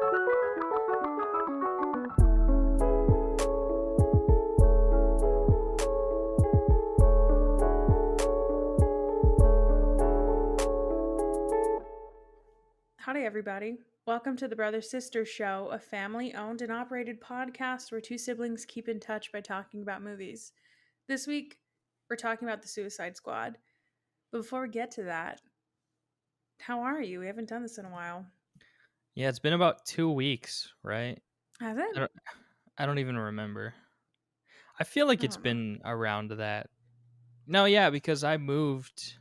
Howdy, everybody. Welcome to the Brother Sister Show, a family-owned and operated podcast where two siblings keep in touch by talking about movies. This week, we're talking about The Suicide Squad. But before we get to that, how are you? We haven't done this in a while. Yeah, it's been about 2 weeks, right? Has I it? don't, I don't even remember. I feel like I it's don't know. been around that. No, yeah, because I moved.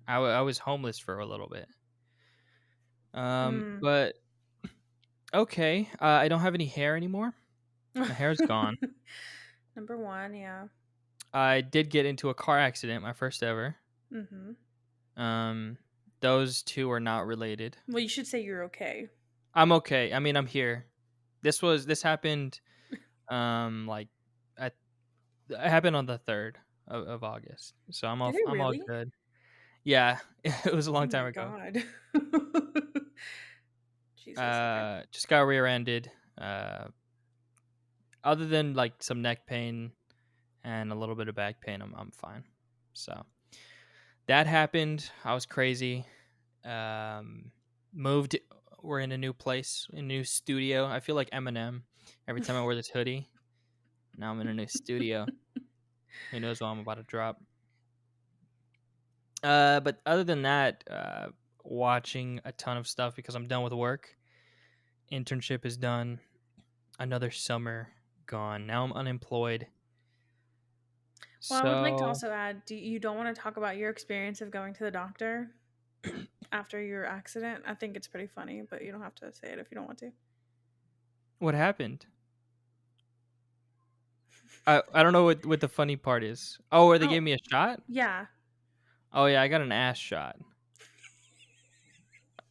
I was homeless for a little bit. But okay, I don't have any hair anymore. My hair's gone. Number one, yeah. I did get into a car accident, my first ever. Mm-hmm. Those two are not related. Well, you should say you're okay. I'm okay. I mean, I'm here. This happened, like, at it happened on the 3rd of August, so Did it I'm all really? good. Yeah, it was a Oh long time my ago. god. Jesus, okay. Just got rear-ended. Other than like some neck pain and a little bit of back pain, I'm fine. So that happened. I was crazy. Moved. We're in a new place, a new studio. I feel like Eminem every time I wear this hoodie. Now I'm in a new studio. Who knows what I'm about to drop? But other than that, watching a ton of stuff because I'm done with work. Internship is done. Another summer gone. Now I'm unemployed. Well, I would like to So also add, you don't want to talk about your experience of going to the doctor after your accident? I think it's pretty funny, but you don't have to say it if you don't want to. what happened? I don't know what the funny part is. Oh, where they Oh, gave me a shot? yeah. Oh yeah, I got an ass shot.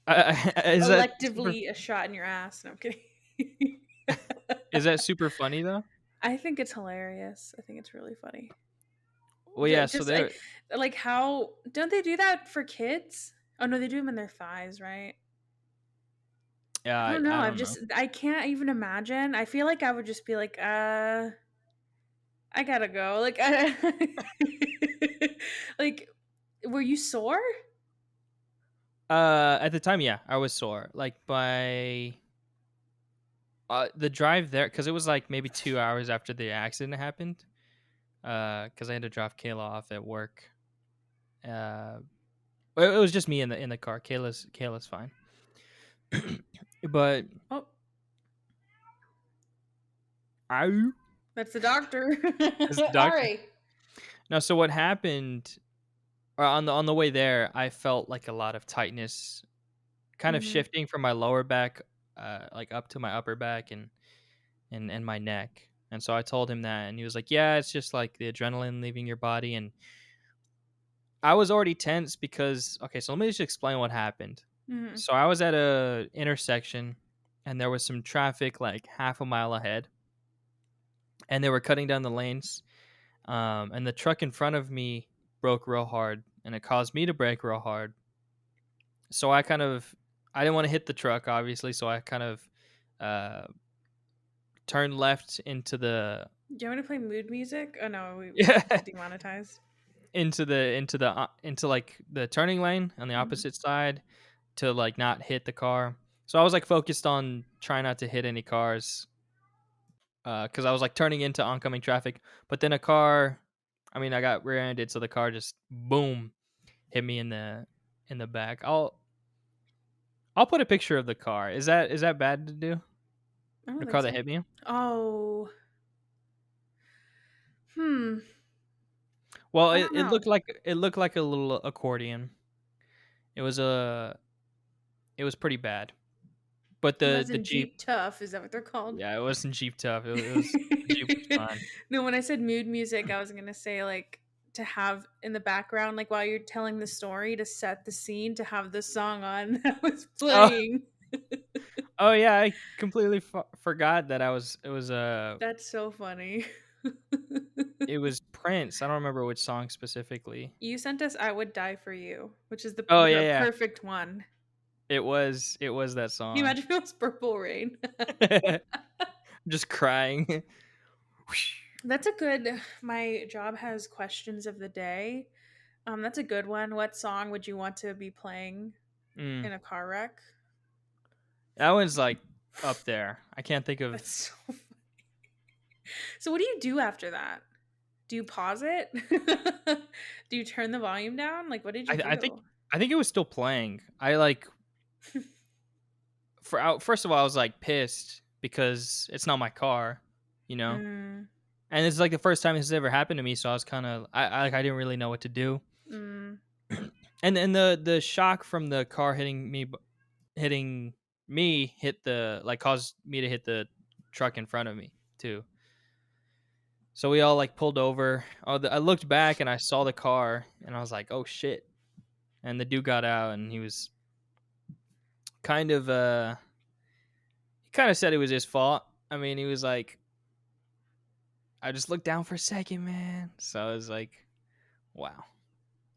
Is that super? Electively a shot in your ass. No, I'm kidding. Is that super funny though? I think it's hilarious. I think it's really funny. Well, yeah. So Just there. like how don't they do that for kids? Oh no, they do them in their thighs, right? Yeah, I don't know. I don't know. I can't even imagine. I feel like I would just be like, I gotta go. Like, like, were you sore? At the time, yeah, I was sore. Like by the drive there, because it was like maybe 2 hours after the accident happened. Because I had to drop Kayla off at work. Well, it was just me in the car. Kayla's fine. But Oh, ow, that's the doctor. it's the All doctor. right. No, so what happened? On the way there, I felt like a lot of tightness, kind of Mm-hmm. shifting from my lower back, like up to my upper back and my neck. And so I told him that, and he was like, "Yeah, it's just like the adrenaline leaving your body." And I was already tense because okay, so let me just explain what happened. Mm-hmm. So I was at a intersection, and there was some traffic like half a mile ahead, and they were cutting down the lanes. And the truck in front of me broke real hard, and it caused me to brake real hard. So I didn't want to hit the truck, obviously. So I kind of uh, turned left into the Do you want to play mood music? Oh no, we yeah get demonetized. into like the turning lane on the Mhm. opposite side to like not hit the car. So I was like focused on trying not to hit any cars because I was like turning into oncoming traffic. But then I got rear-ended, so the car just boom hit me in the back. I'll put a picture of the car. Is that bad to do? I don't The think car that so. hit me? Oh, hmm. Well, I it, don't it know. looked like a little accordion. It was it was pretty bad. But It the wasn't Jeep, Jeep Tough. Is that what they're called? yeah, it wasn't Jeep tough. The Jeep was fine. No, when I said mood music, I was gonna say like to have in the background, like while you're telling the story, to set the scene, to have the song on that was Oh, playing. oh yeah, I completely forgot that That's so funny. it was Prince. I don't remember which song specifically. You sent us "I Would Die for You," which is Oh the yeah, perfect one. It was that Can you song. imagine if it was Purple Rain? Just crying. That's a good. My job has questions of the day. That's a good one. What song would you want to be playing Mm. in a car wreck? That one's like up there. I can't think of. That's so. So what do you do after that? Do you pause it? Do you turn the volume down? Like, what did you I think do? I think it was still playing. I like first of all I was like pissed because it's not my car, you know, Mm, and it's like the first time this has ever happened to me. So I was kind of I didn't really know what to do, mm. and then the shock from the car hitting me hit the like caused me to hit the truck in front of me too. So we all like pulled over. I looked back and I saw the car and I was like, "Oh shit!" And the dude got out and kind of he kind of said it was his fault. I mean, he was like, "I just looked down for a second, man." So I was like, "Wow,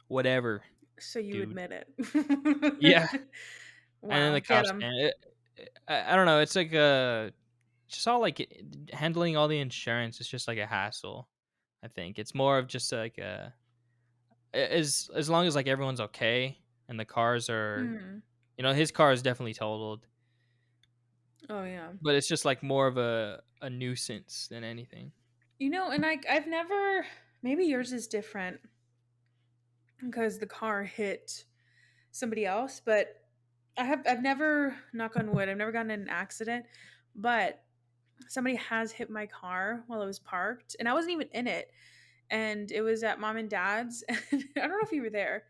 whatever, So you dude." admit Yeah. it. And then Wow, the get cops, him. man, I don't know. It's like just all like handling all the insurance is just like a hassle. I think it's more of just like as long as like everyone's okay and the cars are, Mm. his car is definitely totaled, Oh yeah. but it's just like more of a nuisance than anything. And I've never. Maybe yours is different because the car hit somebody else, but I've never, knock on wood, I've never gotten in an accident, but somebody has hit my car while it was parked, and I wasn't even in it, and it was at mom and dad's. And I don't know if you were there,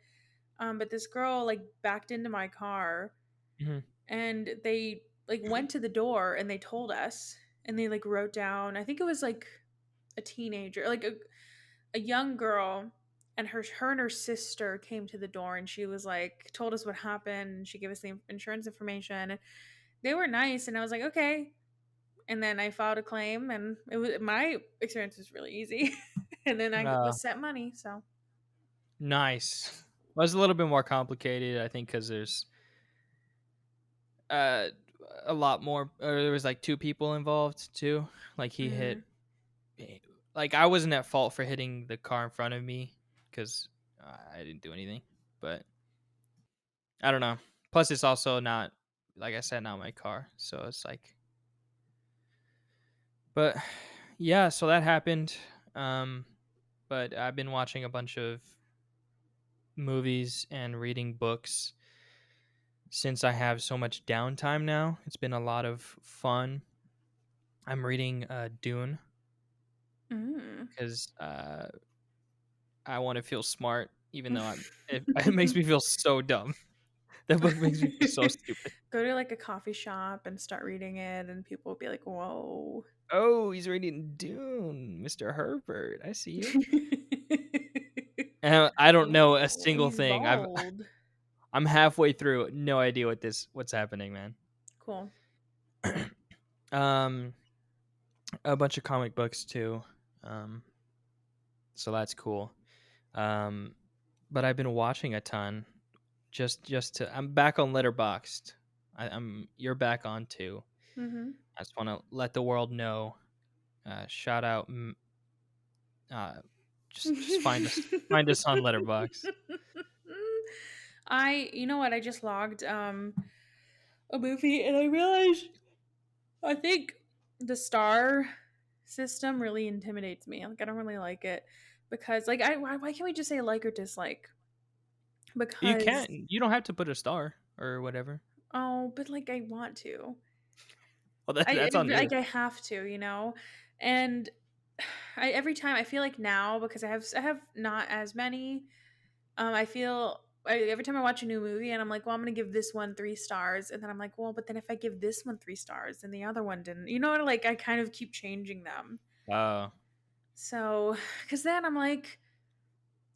but this girl like backed into my car, Mhm. and they like went to the door and they told us, and they like wrote down. I think it was like a teenager, like a young girl, and her and her sister came to the door, and she was like told us what happened, and she gave us the insurance information. They were nice, and I was like, okay. And then I filed a claim, and it was my experience was really easy. And then I Uh, was sent money. So nice. Well, it's a little bit more complicated, I think, because there's uh a lot more. Or there was like two people involved too. Like he hit, mm, eh, like I wasn't at fault for hitting the car in front of me because I didn't do anything. But I don't know. Plus, it's also not, like I said, not my car. So it's like, but yeah, so that happened. Um, but I've been watching a bunch of movies and reading books since I have so much downtime now. It's been a lot of fun. I'm reading Dune mm. because I want to feel smart, even though it makes me feel so dumb. That book makes me feel so stupid. Go to like a coffee shop and start reading it, and people will be like, "Whoa." Oh, he's reading Dune, Mr. Herbert. I see you. I don't know a Whoa, single he's thing. bald. I'm halfway through. No idea what's happening, man. Cool. um, a bunch of comic books too. Um, so that's cool. Um, but I've been watching a ton. Just to, I'm back on Letterboxd. You're back on too. Mm-hmm. I just want to let the world know. Shout out. Just find us on Letterboxd. You know what? I just logged a movie, and I realized I think the star system really intimidates me. Like I don't really like it because like why can't we just say like or dislike? You Because can't. You don't have to put a star or whatever. oh, but like I want to. Well, I that's on like you. I have to. And I every time I feel like now because I have not as many. I feel every time I watch a new movie and I'm like, well, I'm gonna give this one 3 stars, and then I'm like, well, but then if I give this one 3 stars and the other one didn't, like I kind of keep changing them. Oh. So, because then I'm like,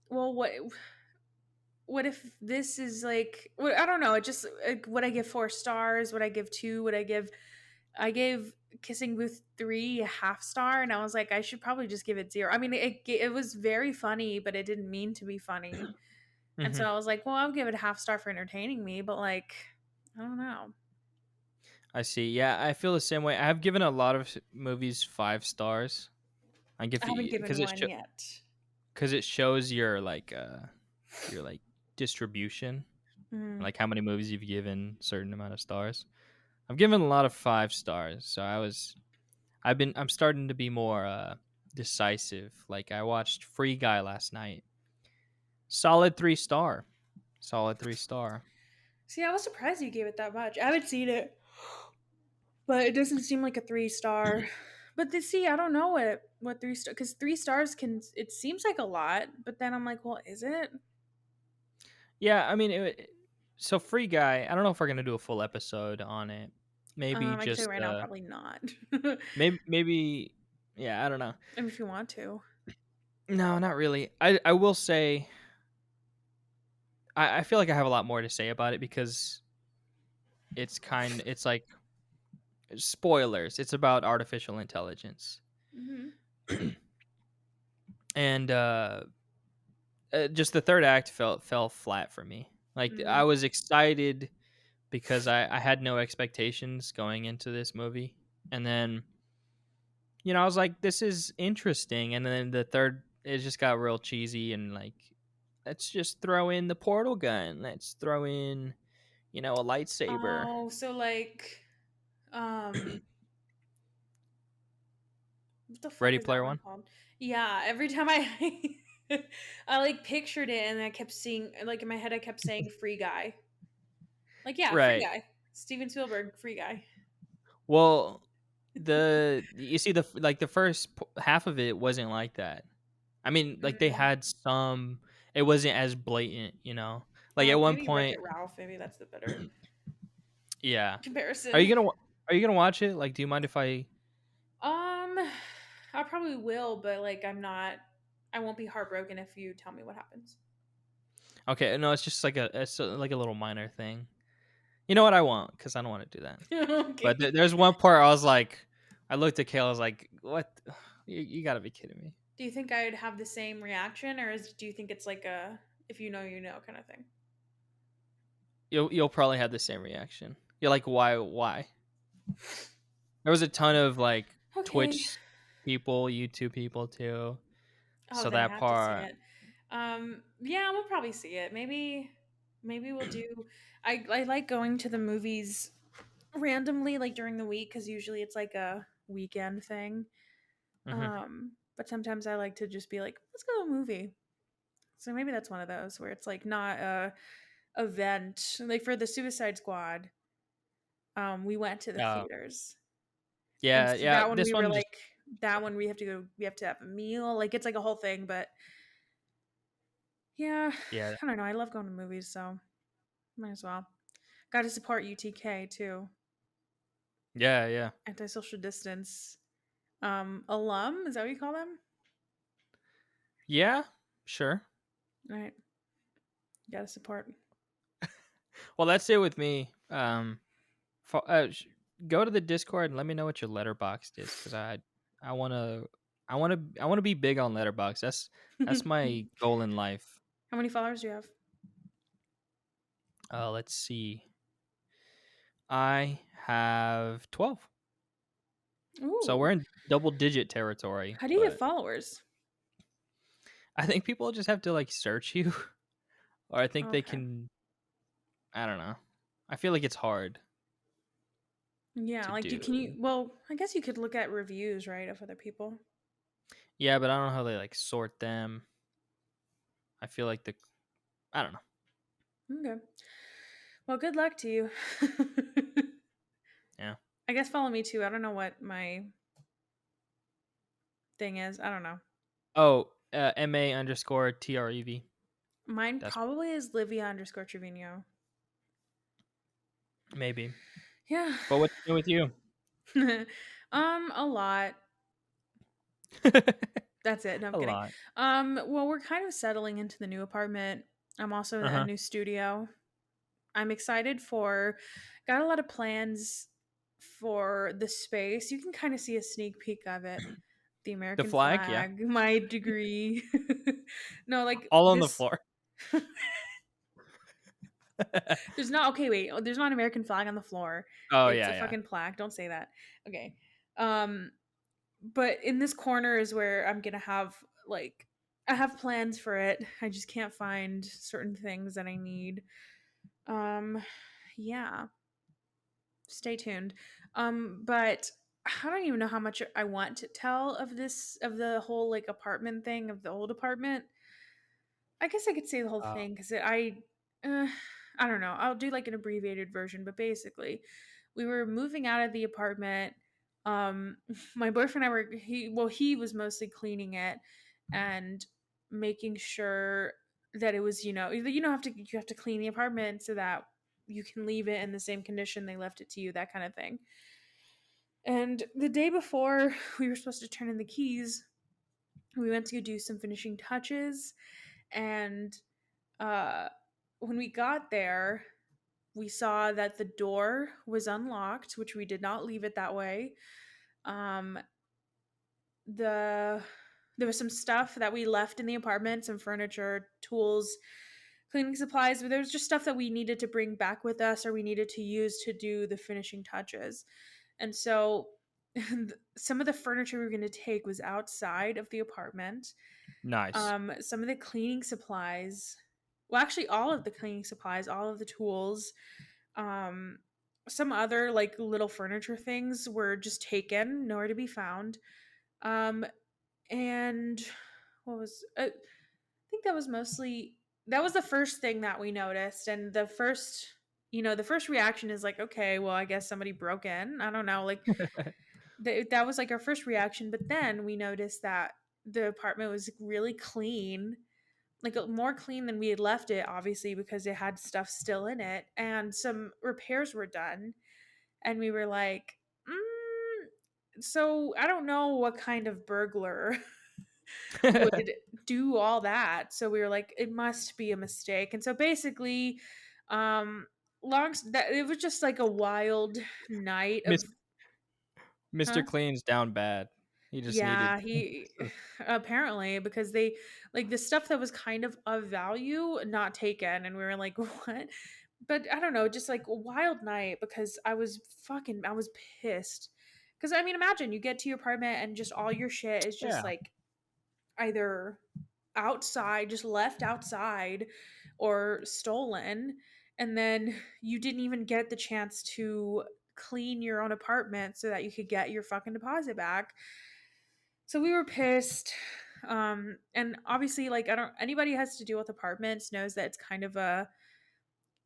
well, what if this is like, what, I don't know. It just like, would I give 4 stars? Would I give two? I gave Kissing Booth 3 a half star, and I was like, I should probably just give it 0. I mean, it was very funny, but it didn't mean to be funny. And hmm so I was like, well, I'll give it a half star for entertaining me, but like, I don't know. I see. Yeah, I feel the same way. I have given a lot of movies 5 stars. I give I haven't given because one yet. it shows your like distribution, Mm. like how many movies you've given certain amount of stars. I've given a lot of 5 stars, so I'm starting to be more decisive. Like I watched Free Guy last night. Solid 3 star. Solid 3 star. See, I was surprised you gave it that much. I haven't seen it, but it doesn't seem like a 3 star. But see, I don't know what 3 star, because 3 stars can, it seems like a lot, but then I'm like, well, is it? Yeah, I mean, so Free Guy. I don't know if we're gonna do a full episode on it. Maybe I can say just right now, probably not. maybe yeah. I don't know. If you want to. No, not really. I will say I feel like I have a lot more to say about it because it's like spoilers. It's about artificial intelligence, Hmm. and just the third act fell flat for me. Like I Mm. was excited because I had no expectations going into this movie, and then I was like, this is interesting, and then the third it just got real cheesy and like, let's just throw in the portal gun. Let's throw in a lightsaber. Oh, so like, um, what the fuck Ready is that Player one One. called? Yeah, every time I I like pictured it and I kept seeing, like, in my head I kept saying Free Guy. Like, yeah, Free Right. Guy. Steven Spielberg, Free Guy. Well, the you see the first half of it wasn't like that. I mean, like they Mm. had some. It wasn't as blatant. Like at one Maybe point, Wreck-It Ralph. Maybe that's the better yeah. Are comparison. you gonna Are you gonna watch it? Like, do you mind if I? Um, I probably will, but like, I'm not. I won't be heartbroken if you tell me what happens. Okay, no, it's just like like a little minor thing. You know what I want? Because I don't want to do that. But Okay. there's one part I was like, I looked at Kayla. I was like, what? You gotta be kidding me. Do you think I'd have the same reaction, or do you think it's like a if you know you know kind of thing? You'll probably have the same reaction. You're like, why? There was a ton of like Okay. Twitch people, YouTube people too. Oh, So then I that have to see part, it. Yeah, we'll probably see it. Maybe we'll do. I like going to the movies randomly, like during the week, because usually it's like a weekend thing. hmm But sometimes I like to just be like, let's go to a movie. So maybe that's one of those where it's like not a event. Like for the Suicide Squad, we went to the uh, theaters, and yeah, so yeah. that one This we were one just like, that one we have to go. We have to have a meal. Like it's like a whole thing, but yeah, yeah, I don't know. I love going to movies, so might as well. Got to support UTK too. yeah, yeah, Anti-social distance alum. Is that what you call them? yeah. Sure. Right. Got to support. Well, that's it with me. Go to the Discord and let me know what your letterboxd is, because I wanna I wanna be big on letterbox. That's my goal in life. How many followers do you have? Let's see. I have 12. So we're Ooh. in double digit territory, How do you get but followers? I think people just have to like search you, or I think they Okay. can. I don't know. I feel like it's hard Yeah, to like do. can you well, I guess you could look at reviews, right, of other people. Yeah, but I don't know how they like sort them. I feel like I don't know. Okay. Well, good luck to you. Yeah. I guess follow me too. I don't know what my thing is. I don't know. Oh, MA_TREV. Mine That's probably is Livia underscore Trevino. maybe. Yeah. But what's new with you? A lot. That's it. No, I'm A kidding. lot. Well, we're kind of settling into the new apartment. I'm also in Uh a huh. new studio. I'm excited for got a lot of plans for the space. You can kind of see a sneak peek of it. The The American flag, yeah. flag, my degree. No, like All on the this floor. There's not okay, wait. There's not an American flag on the floor. Oh, It's yeah, a yeah. fucking plaque. Don't say that. Okay. Um, but in this corner is where I'm gonna have like I have plans for it. I just can't find certain things that I need. Um, yeah. Stay tuned. But I don't even know how much I want to tell of this of the whole like apartment thing of the old apartment. I guess I could say the whole Oh, thing because uh, I don't know. I'll do like an abbreviated version, but basically, we were moving out of the apartment. Um, my boyfriend and I were he was mostly cleaning it and making sure that it was you have to clean the apartment so that you can leave it in the same condition they left it to you, that kind of thing. And the day before we were supposed to turn in the keys, we went to go do some finishing touches and uh, when we got there, we saw that the door was unlocked, which we did not leave it that way. Um, the there was some stuff that we left in the apartment, some furniture, tools, cleaning supplies, but there was just stuff that we needed to bring back with us or we needed to use to do the finishing touches. And so some of the furniture we were going to take was outside of the apartment. nice. Some of the cleaning supplies, well, actually, all of the cleaning supplies, all of the tools, um, some other like little furniture things were just taken, nowhere to be found. Um, and what was, I think that was mostly, that was the first thing that we noticed. And the first reaction is like, okay, well, I guess somebody broke in. I don't know. Like, that was like our first reaction. But then we noticed that the apartment was really clean, like more clean than we had left it, obviously, because it had stuff still in it. And some repairs were done. And we were like, so I don't know what kind of burglar would do all that. So we were like, it must be a mistake. And so basically, um, that it was just like a wild night of, Mis- Mr. huh? Clean's down bad. He just needed. Yeah, he apparently because they like the stuff that was kind of value not taken, and we were like, what? But I don't know, just like a wild night because I was pissed. Because I mean, imagine you get to your apartment and just all your shit is just Yeah. like either outside, just left outside, or stolen, and then you didn't even get the chance to clean your own apartment so that you could get your fucking deposit back. So we were pissed. And obviously like I don't anybody who has to deal with apartments knows that it's kind of a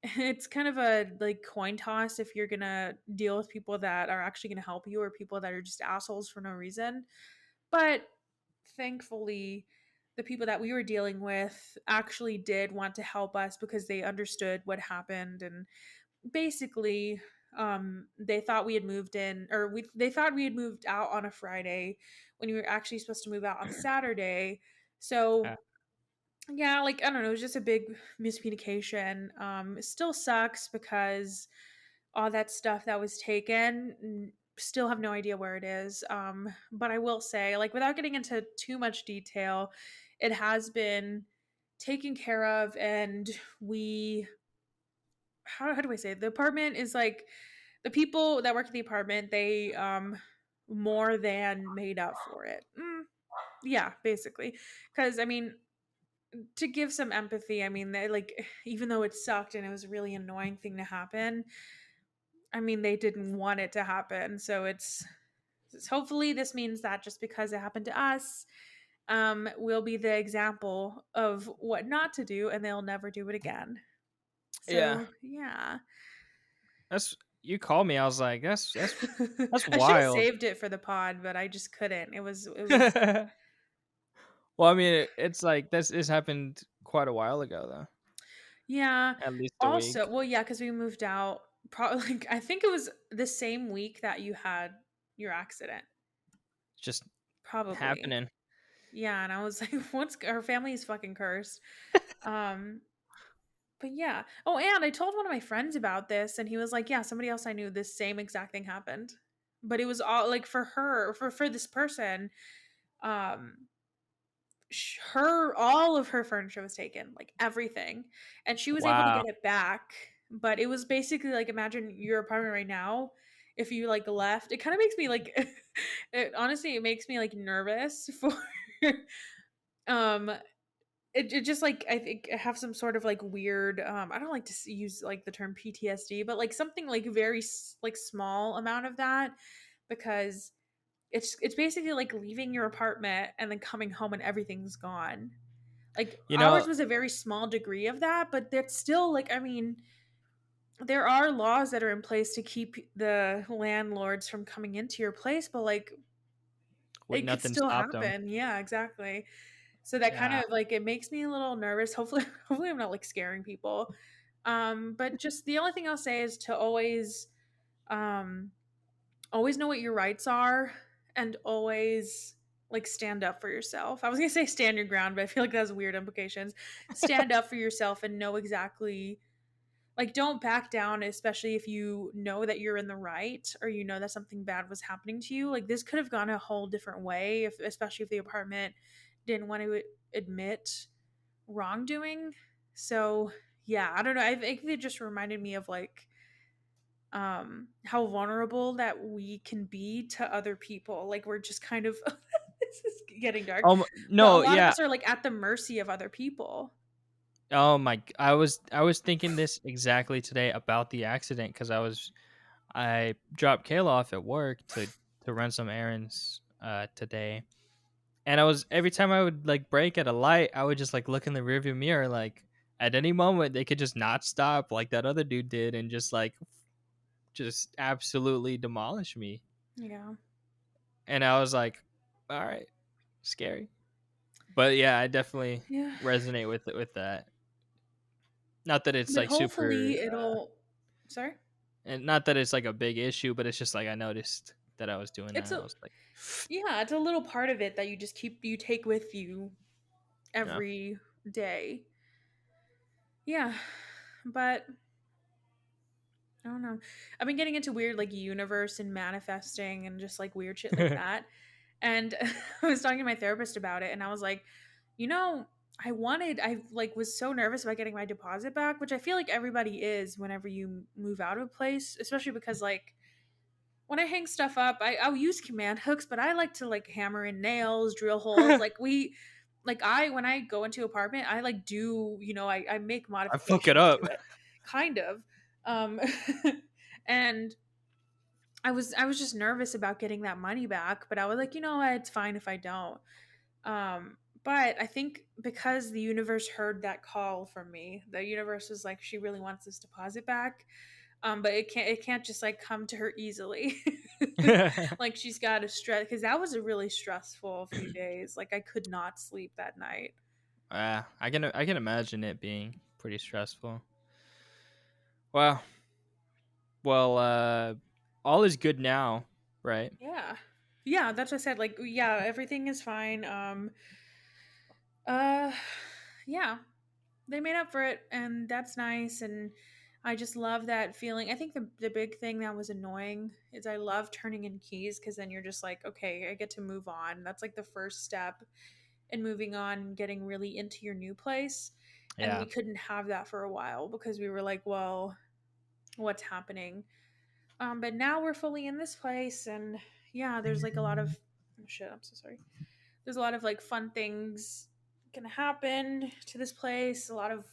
it's kind of a like coin toss if you're going to deal with people that are actually going to help you or people that are just assholes for no reason. But thankfully the people that we were dealing with actually did want to help us because they understood what happened. And basically they thought we had moved in or they thought we had moved out on a Friday when we were actually supposed to move out on Saturday. So Uh, yeah, like I don't know, it was just a big miscommunication. It still sucks because all that stuff that was taken still have no idea where it is. But I will say, like without getting into too much detail, it has been taken care of. And we how do I say it? The apartment is like the people that work at the apartment, they more than made up for it. Yeah, basically. Cuz I mean, to give some empathy, I mean, they like even though it sucked and it was a really annoying thing to happen, I mean, they didn't want it to happen. So hopefully this means that just because it happened to us, will be the example of what not to do and they'll never do it again. yeah. So, yeah. That's you called me. I was like, that's I should have wild. saved it for the pod, but I just couldn't. It was Well, I mean, it's like this happened quite a while ago, though. yeah. At least a Also, week. well, yeah, because we moved out probably like I think it was the same week that you had your accident. It's just Probably. happening. Yeah, and I was like, what's our family is fucking cursed. Um, but yeah. Oh, and I told one of my friends about this, and he was like, yeah, somebody else I knew, this same exact thing happened. But it was all like for her, for this person, um, her all of her furniture was taken, like everything, and she was able to Wow. get it back, but it was basically like imagine your apartment right now if you like left. It kind of makes me like it honestly it makes me like nervous for um it just like I think I have some sort of like weird I don't like to use like the term PTSD, but like something like very like small amount of that because it's basically like leaving your apartment and then coming home and everything's gone. Like You ours know, was a very small degree of that, but that's still like I mean, there are laws that are in place to keep the landlords from coming into your place, but like would it could nothing still stop them? happen. Yeah, exactly. So that kind Yeah. of like it makes me a little nervous. Hopefully hopefully I'm not like scaring people. But just the only thing I'll say is to um always know what your rights are and always like stand up for yourself. I was going to say stand your ground, but I feel like that has weird implications. Stand up for yourself and know exactly like don't back down, especially if you know that you're in the right or you know that something bad was happening to you. Like this could have gone a whole different way if especially if the apartment didn't want to admit wrongdoing. So, yeah, I don't know. I think it just reminded me of like how vulnerable that we can be to other people. Like we're just kind of this is getting dark. But a No, lot of yeah. us are like at the mercy of other people. Oh my! I was thinking this exactly today about the accident because I dropped Kayla off at work to run some errands today, and I was every time I would like brake at a light, I would just like look in the rearview mirror, like at any moment they could just not stop like that other dude did, and just absolutely demolish me. Yeah. And I was like, all right, scary, but yeah, I definitely Yeah. resonate with it with that. Not that it's But like super, hopefully it'll sorry? and not that it's like a big issue, but it's just like I noticed that I was doing It's that. I a was like, yeah, it's a little part of it that you just keep you take with you yeah. every day. Yeah. But I don't know. I've been getting into weird like universe and manifesting and just like weird shit like that. And I was talking to my therapist about it and I was like, you know, I like was so nervous about getting my deposit back, which I feel like everybody is whenever you move out of a place, especially because like when I hang stuff up, I'll use command hooks, but I like to like hammer in nails, drill holes. Like when I go into an apartment, I like do, I make I fuck it modifications up. to it. Kind of. Um and I was just nervous about getting that money back, but I was like, you know what, it's fine if I don't. But I think because the universe heard that call from me, the universe was like, she really wants this deposit back. But it can't just like come to her easily. Like she's got to stress because that was a really stressful few days. Like I could not sleep that night. I can imagine it being pretty stressful. Well, well, all is good now, right? Yeah. Yeah, that's what I said. Like, yeah, everything is fine. Uh, yeah, they made up for it, and that's nice. And I just love that feeling. I think the big thing that was annoying is I love turning in keys because then you're just like, okay, I get to move on. That's like the first step in moving on and getting really into your new place. And we Yeah. couldn't have that for a while because we were like, well, what's happening? But now we're fully in this place, and yeah, there's like a lot of oh shit. I'm so sorry. There's a lot of like fun things gonna happen to this place. A lot of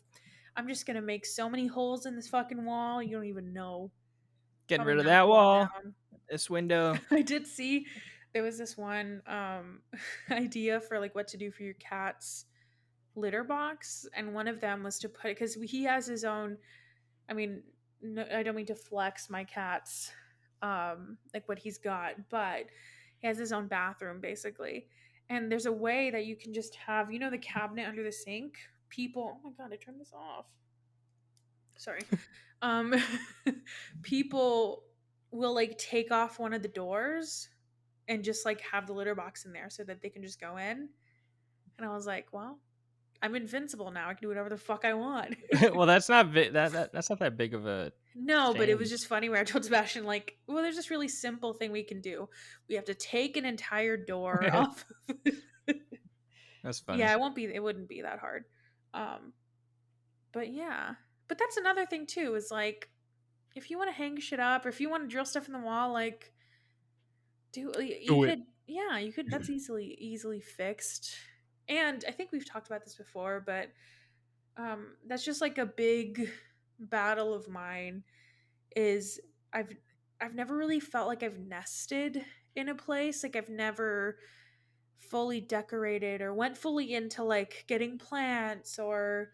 I'm just gonna make so many holes in this fucking wall. You don't even know. Getting Probably rid of knock that the wall wall, down. this window. I did see there was this one idea for like what to do for your cat's litter box, and one of them was to put because he has his own. I mean, no, I don't mean to flex my cat's like what he's got, but he has his own bathroom basically. And there's a way that you can just have, the cabinet under the sink. People, oh my god, I turned this off. Sorry. Um people will like take off one of the doors and just like have the litter box in there so that they can just go in. And I was like, well, I'm invincible now. I can do whatever the fuck I want. Well, that's not that's not that big of a No, but it was change. just funny where I told Sebastian, like, well, there's this really simple thing we can do. We have to take an entire door off. That's Yeah, funny. it wouldn't be that hard. Um, but yeah. But that's another thing too, is like if you want to hang shit up or if you want to drill stuff in the wall, like you Do it. could, yeah, you could, that's easily fixed. And I think we've talked about this before, but that's just like a big battle of mine is I've I've never really felt like I've nested in a place. Like I've never fully decorated or went fully into like getting plants or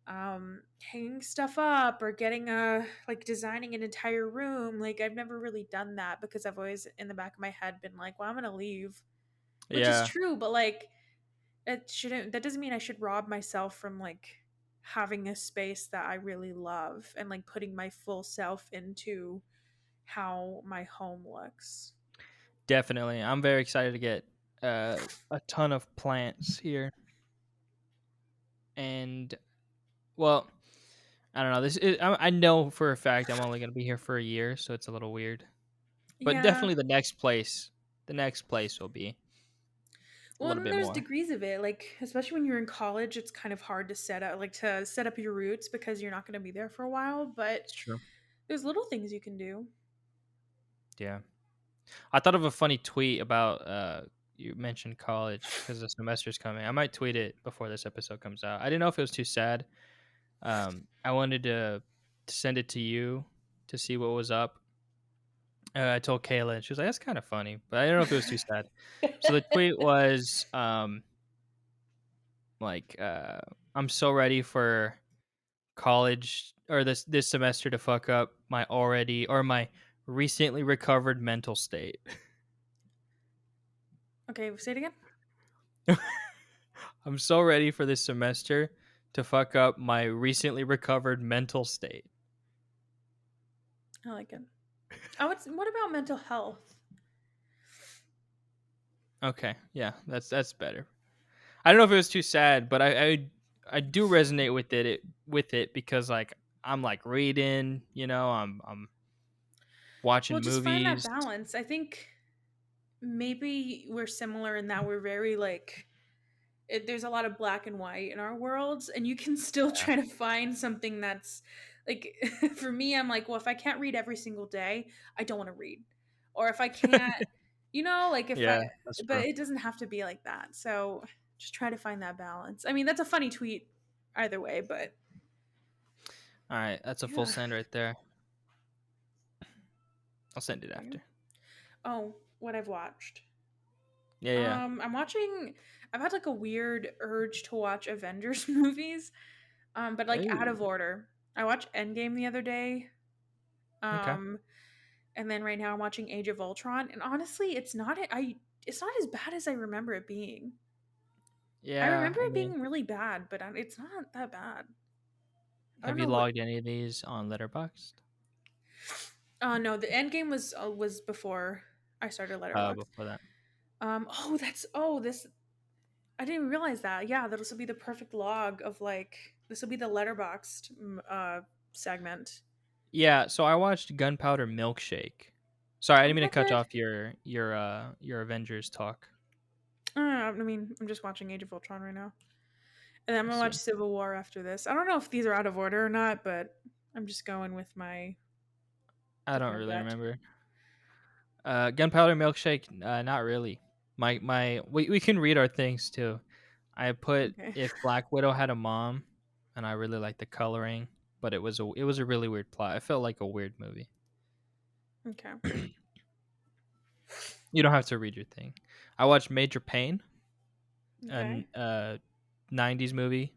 hanging stuff up or getting a like designing an entire room. Like I've never really done that because I've always in the back of my head been like, well, I'm gonna leave, which is Yeah, true, but like that doesn't mean I should rob myself from like having a space that I really love and like putting my full self into how my home looks. definitely. I'm very excited to get a ton of plants here, and well, I don't know. I know for a fact I'm only gonna be here for a year, so it's a little weird. But Yeah. definitely the next place will be a Well, and little then bit there's more. degrees of it. Like, especially when you're in college, it's kind of hard to set up your roots because you're not going to be there for a while. But It's true. there's little things you can do. Yeah. I thought of a funny tweet about you mentioned college because the semester's coming. I might tweet it before this episode comes out. I didn't know if it was too sad. I wanted to send it to you to see what was up. I told Kayla, and she was like, "That's kind of funny," but I don't know if it was too sad. So the tweet was like, "I'm so ready for college or this semester to fuck up my recently recovered mental state." Okay, say it again. I'm so ready for this semester to fuck up my recently recovered mental state. I like it. Oh, what about mental health? Okay, yeah, that's better. I don't know if it was too sad, but I do resonate with it because like I'm like reading, I'm Well, watching just find that movies. balance. I think maybe we're similar in that we're very like there's a lot of black and white in our worlds and you can still Yeah, try to find something that's like for me I'm like, well, if I can't read every single day, I don't want to read. Or if I can't, like if I yeah, that's but true. it doesn't have to be like that. So just try to find that balance. I mean, that's a funny tweet either way, but All right, that's a full yeah. send right there. I'll send it Okay. after. Oh, what I've watched. Yeah, yeah. I'm watching I've had like a weird urge to watch Avengers movies. But like out Ooh, of order. I watched Endgame the other day. okay. Um, and then right now I'm watching Age of Ultron. And honestly, it's not as bad as I remember it being. I Yeah, remember I it mean, being really bad, but it's not that bad. I don't have you know what. logged any of these on Letterboxd? No, the Endgame was before I started Letterboxd. Before that. This I didn't realize that. Yeah, this will be the perfect log of like this will be the Letterboxd segment. Yeah, so I watched Gunpowder Milkshake. Sorry, I Oh, didn't mean to that cut good? off your Avengers talk. I mean, I'm just watching Age of Ultron right now. And I'm I gonna watch see. Civil War after this. I don't know if these are out of order or not, but I'm just going I with don't my really gut. remember. Gunpowder Milkshake, not really. We can read our things too. I put Okay. if Black Widow had a mom, and I really liked the coloring, but it was a really weird plot. I felt like a weird movie. Okay. You don't have to read your thing. I watched Major Pain, Okay. a 90s movie.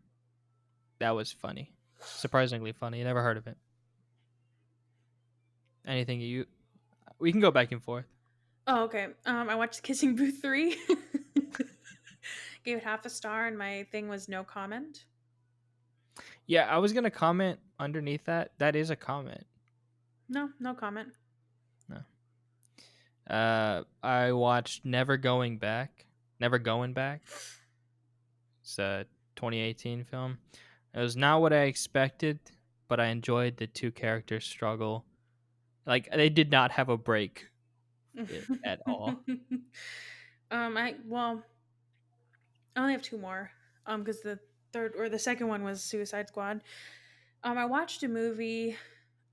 That was funny. Surprisingly funny. I never heard of it. Anything you we can go back and forth. Oh, okay. I watched Kissing Booth 3. Gave it half a star, and my thing was no comment. Yeah, I was gonna comment underneath that. That is a comment. No, no comment. No. I watched Never Going Back. Never Going Back. It's a 2018 film. It was not what I expected, but I enjoyed the two characters struggle. Like they did not have a break at all. I well, I only have two more. Because the third or the second one was Suicide Squad. I watched a movie.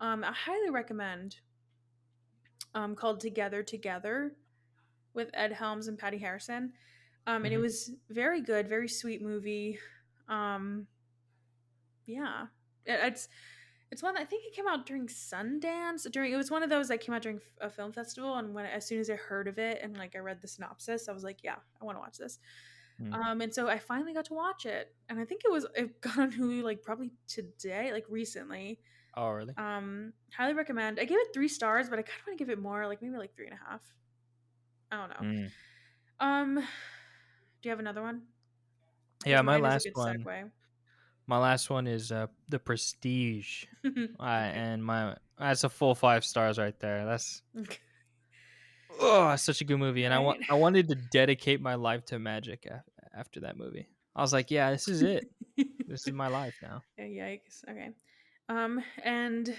I highly recommend. Called Together Together with Ed Helms and Patty Harrison. And it Hmm. was very good, very sweet movie. Um, yeah, it's one I think it came out during Sundance. During it was one of those that came out during a film festival, and when as soon as I heard of it and like I read the synopsis, I was like, yeah, I want to watch this. Mm. And so I finally got to watch it, and I think it got on Hulu like probably today, like recently. Oh, really? Highly recommend. I gave it 3 stars, but I kind of want to give it more, like maybe like 3.5. I don't know. Mm. Um, do you have another one? Yeah, Because mine is a good segue. my last one is The Prestige. Okay. And my that's a full 5 stars right there. That's Okay. oh, it's such a good movie, and Right. I wanted to dedicate my life to magic after that movie. I was like, yeah, this is it. This is my life now. Yikes. Okay. And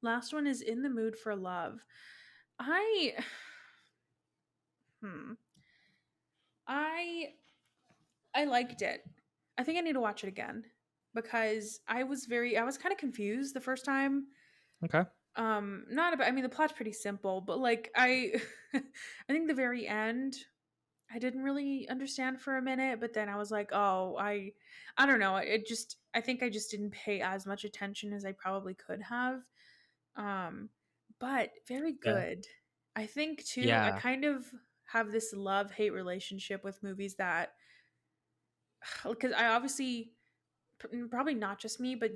last one is In the Mood for Love. I hmm. I I liked it. I think I need to watch it again because I was kind of confused the first time. Okay. Not about I mean the plot's pretty simple, but like I I think the very end I didn't really understand for a minute, but then I was like, "Oh, I don't know. I think I just didn't pay as much attention as I probably could have." Um, but very Yeah. good. I think too, I Yeah. kind of have this love-hate relationship with movies that because I obviously probably not just me, but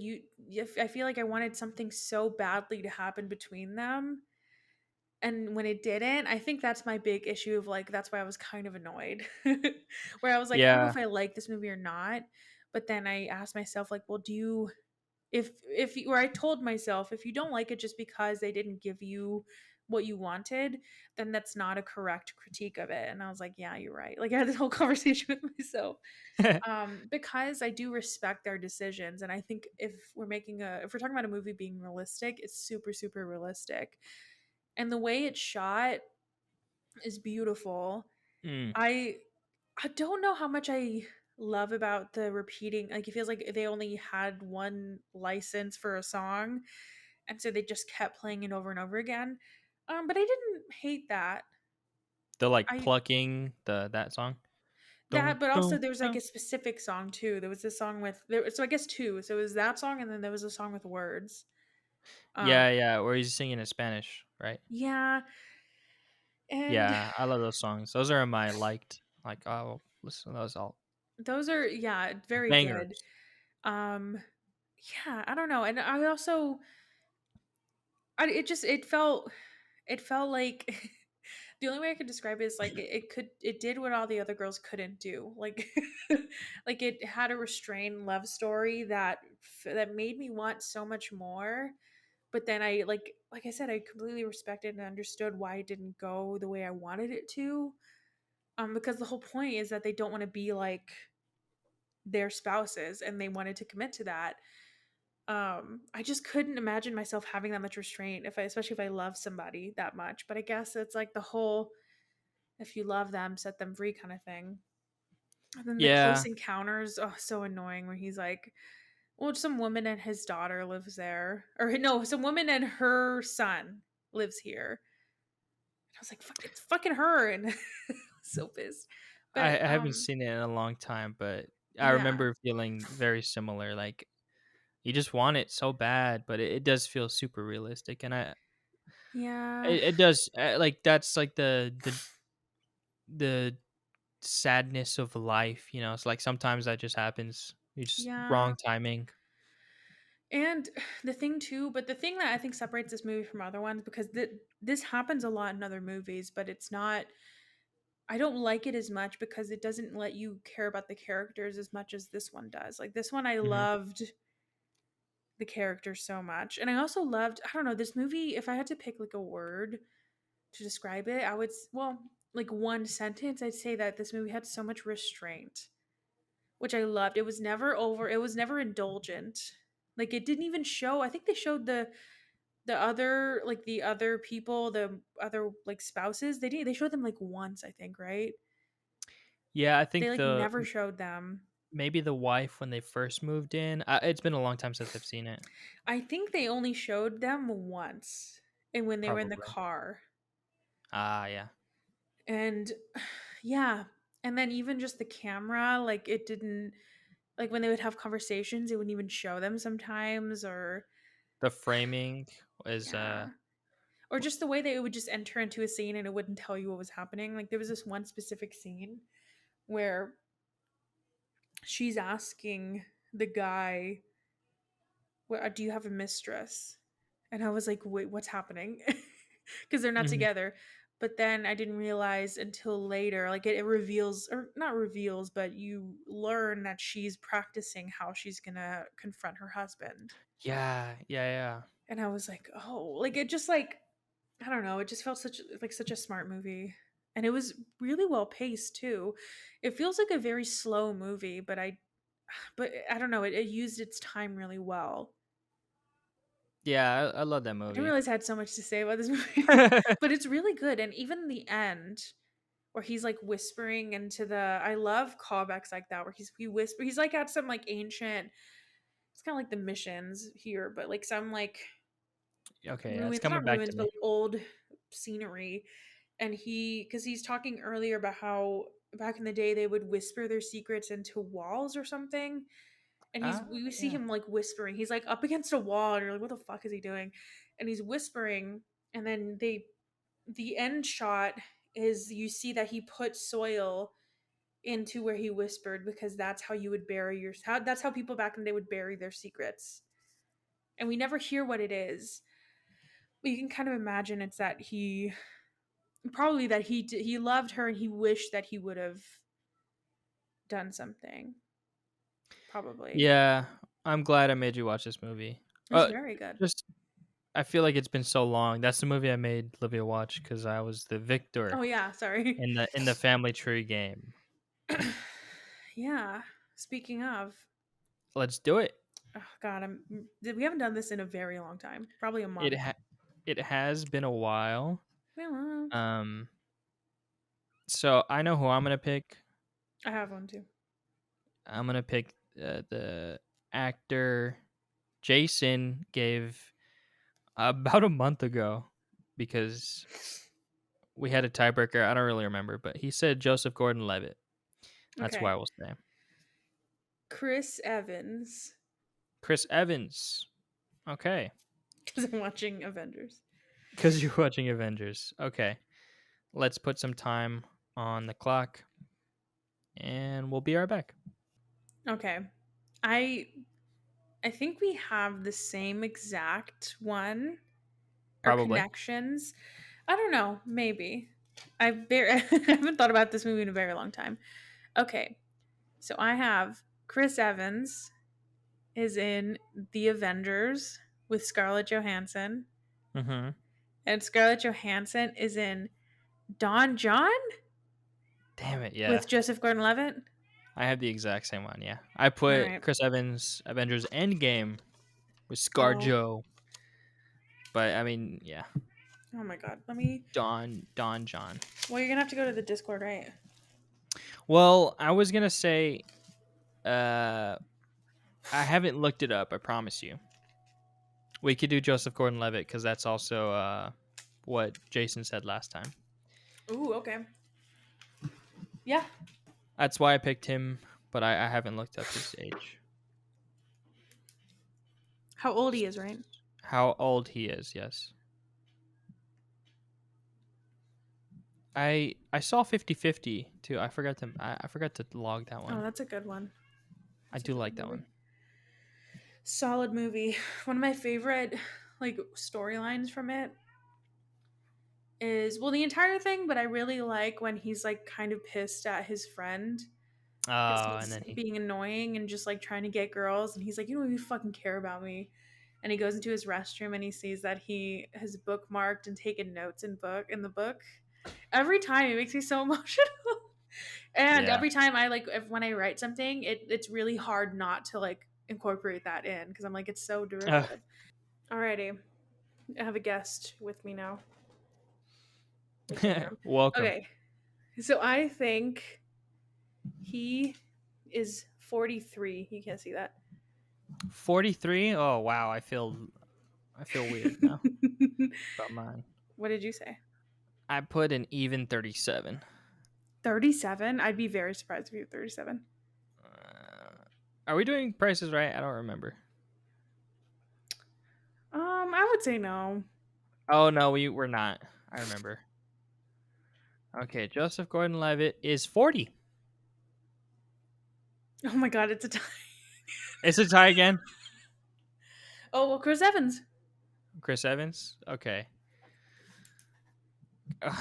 I feel like I wanted something so badly to happen between them, and when it didn't, I think that's my big issue of like that's why I was kind of annoyed. Where I was like, I don't know Yeah. if I like this movie or not. But then I asked myself, like, well, do you where I told myself, if you don't like it just because they didn't give you what you wanted, then that's not a correct critique of it. And I was like, yeah, you're right. Like I had this whole conversation with myself. Because I do respect their decisions. And I think if we're talking about a movie being realistic, it's super, super realistic. And the way it's shot is beautiful. Mm. I I don't know how much I love about the repeating. Like it feels like they only had one license for a song, and so they just kept playing it over and over again. But I didn't hate that. The like I plucking that song. that, Don't but also don't. there was like Don't. a specific song too. There was this song with there, so I guess two. So it was that song, and then there was a song with words. Um, Yeah, yeah. Where he's singing in Spanish, right? yeah, and Yeah, I love those songs. Those are my liked. Like, oh, listen, those all those are yeah very good. bangers. Um, yeah, I don't know, and I also it just it felt like the only way I could describe it is like it did what all the other girls couldn't do. Like like it had a restrained love story that made me want so much more. But then I like I said, I completely respected and understood why it didn't go the way I wanted it to. Because the whole point is that they don't want to be like their spouses and they wanted to commit to that. I just couldn't imagine myself having that much restraint especially if I love somebody that much. But I guess it's like the whole if you love them, set them free kind of thing. And then the Yeah, close encounters, oh, so annoying. Where he's like, well, some woman and his daughter lives there, or no, some woman and her son lives here. I was like, fuck, it's fucking her, and I was so pissed. But I haven't seen it in a long time, but I yeah, remember feeling very similar. Like you just want it so bad, but it does feel super realistic, and yeah, it does like that's like the sadness of life. It's like sometimes that just happens. You just yeah. wrong timing. And the thing too, but the thing that I think separates this movie from other ones, because this happens a lot in other movies, but it's not. I don't like it as much because it doesn't let you care about the characters as much as this one does. Like this one, I Hmm. loved the characters so much, and I also loved. I don't know this movie. If I had to pick like a word to describe it, I would well like one sentence. I'd say that this movie had so much restraint, which I loved. It was never over. It was never indulgent. Like it didn't even show. I think they showed the other people, the other like spouses. They showed them like once, I think, right? Yeah, I They think like never showed them. maybe the wife when they first moved in. It's been a long time since I've seen it. I think they only showed them once, and when they were in the Probably. car. Ah, yeah. And yeah, and then even just the camera, like it didn't, like when they would have conversations, it wouldn't even show them sometimes, or The framing is yeah. Or just the way that it would just enter into a scene and it wouldn't tell you what was happening. Like there was this one specific scene where she's asking the guy, Do you have a mistress?" And I was like, "Wait, what's happening?" Because they're not Mhm. together. But then I didn't realize until later, like it reveals, or not reveals, but you learn that she's practicing how she's gonna confront her husband. Yeah, yeah, yeah. And I was like, oh, like it just like I don't know, it just felt such a smart movie. And it was really well paced too. It feels like a very slow movie, but I don't know, it used its time really well. Yeah, I love that I didn't movie. realize I had so much to say about this movie, but it's really good. And even the end, where he's like whispering into the, I love callbacks like that, where he's like at some like ancient, it's kind of like the missions here, but like some like Okay, yeah, it's ruins, coming not back to ruins, but me. like old scenery. And because he's talking earlier about how back in the day they would whisper their secrets into walls or something. And Ah, we see yeah. him like whispering. He's like up against a wall, and you're like, what the fuck is he doing? And he's whispering, and then the end shot is you see that he put soil into where he whispered, because that's how you would bury that's how people back in the day would bury their secrets. And we never hear what it is. But you can kind of imagine it's that he loved her and he wished that he would have done something. Probably. Yeah, I'm glad I made you watch this movie. It was very good. Just I feel like it's been so long. That's the movie I made Livia watch because I was the victor Oh yeah, sorry. in the family tree game. Yeah. Speaking of, Let's do it. oh god, we haven't done this in a very long time. Probably a It month. ha- it has been a while. Yeah, Um, so I know who I'm gonna pick. I have one too. I'm gonna pick the actor Jason gave about a month ago because we had a tiebreaker. I don't really remember, but he said Joseph Gordon-Levitt. That's why Okay. I will say Chris Evans, Chris Evans. Okay, because I'm watching Avengers. because you're watching Avengers. Okay, let's put some time on the clock, and we'll be right back. Okay. I I think we have the same exact one or Probably. connections. I don't know, maybe. I haven't thought about this movie in a very long time. Okay. So I have Chris Evans is in The Avengers with Scarlett Johansson, Mm-hmm. and Scarlett Johansson is in Don John Damn it! Yeah, with Joseph Gordon-Levitt. I have the exact same one. Yeah, I All put right. Chris Evans Avengers Endgame with Oh, ScarJo, but I mean, yeah, oh my God. Let me. Don John. Well, you're gonna have to go to the Discord, right? Well, I was gonna say, uh, I haven't looked it up. I promise you. We could do Joseph Gordon-Levitt because that's also what Jason said last time. Ooh, okay. Yeah. That's why I picked him, but I haven't looked up his age. How old he is, right? How old he is? Yes, I saw 50-50 too. I forgot to log that Oh, one. that's a good one. I That's a do good like that movie. one. Solid movie. One of my favorite like storylines from it is, well, the entire thing, but I really like when he's like kind of pissed at his friend because Oh, and he's then he. being annoying and just like trying to get girls, and he's like, you don't even fucking care about me. And he goes into his restroom and he sees that he has bookmarked and taken notes in the book. Every time it makes me so emotional. And Yeah. every time I like when I write something, it's really hard not to like incorporate that in, because I'm like, it's so derivative. Alrighty. I have a guest with me now. They came down. Welcome. Okay. So I think He is 43. You can't see that. 43. Oh wow, I feel weird now about mine. What did you say? I put an even 37. 37? I'd be very surprised if you were 37. Are we doing prices right? I don't remember. I would say no. Oh no, we're not. I remember. Okay, Joseph Gordon-Levitt is 40. Oh my god, it's a tie. It's a tie again. Oh, well, Chris Evans. Chris Evans. Okay,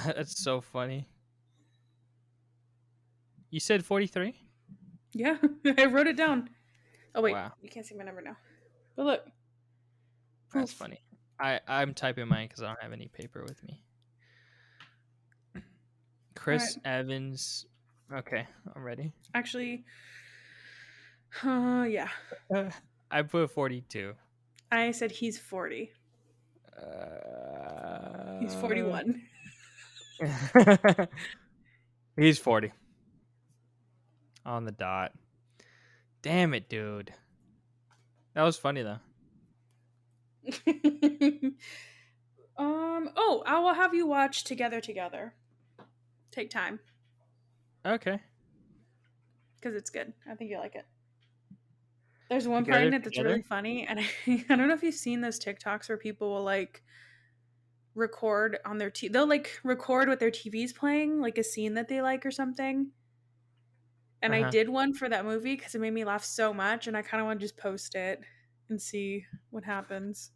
that's so funny. You said 43. Yeah, I wrote it down. Oh, wait, Wow, you can't see my number now. But look. that's Poof. funny. I'm typing mine because I don't have any paper with me. All right. Chris Evans. Okay, I'm ready. Actually, yeah. I put 42. I said he's 40. He's Uh, 41. He's 40 on the dot. Damn it, dude. That was funny though. Oh, I will have you watch Together. Take time. Okay. Because it's good. I think you like it. There's one part Together, in it that's together. really funny, and I don't know if you've seen those TikToks where people will like record on their they'll like record what their TV's playing, like a scene that they like or something. And Uh I huh. did one for that movie because it made me laugh so much, and I kind of want to just post it and see what happens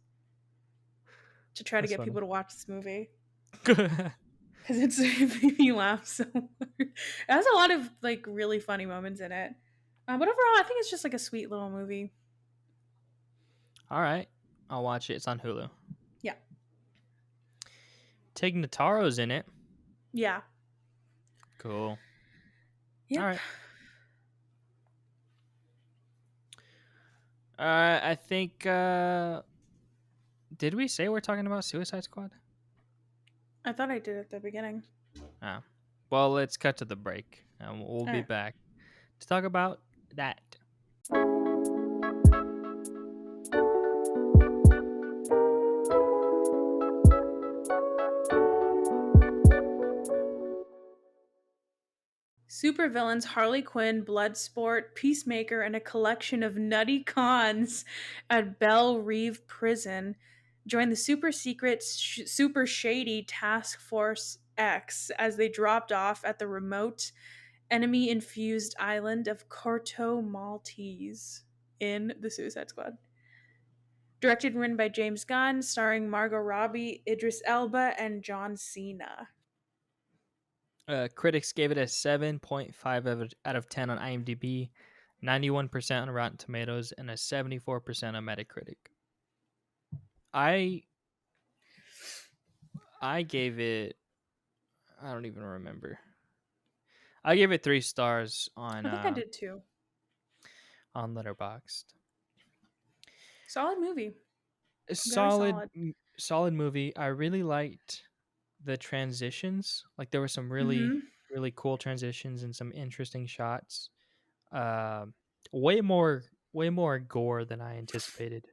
to try to That's get funny. people to watch this movie because it made me laugh so much. It has a lot of like really funny moments in it, but overall, I think it's just like a sweet little movie. All right. I'll watch it. It's on Hulu. Yeah, Tig Notaro's in it. yeah, Cool. All yep. right. I think. Did we say we're talking about Suicide Squad? I thought I did at the beginning. Ah. Well, let's cut to the break, and we'll All be right. back to talk about that. Supervillains Harley Quinn, Bloodsport, Peacemaker, and a collection of nutty cons at Belle Reve Prison join the super secret, super shady Task Force X as they dropped off at the remote, enemy infused island of Corto Maltese in The Suicide Squad. Directed and written by James Gunn, starring Margot Robbie, Idris Elba, and John Cena. Critics gave it a 7.5 out of 10 on IMDb, 91% on Rotten Tomatoes, and a 74% on Metacritic. I gave it. I don't even remember. I gave it 3 stars I think I did too. on Letterboxd. Solid movie. A Very solid. solid movie. I really liked the transitions. Like there were some really Mm-hmm. really cool transitions and some interesting shots. Um, way more gore than I anticipated.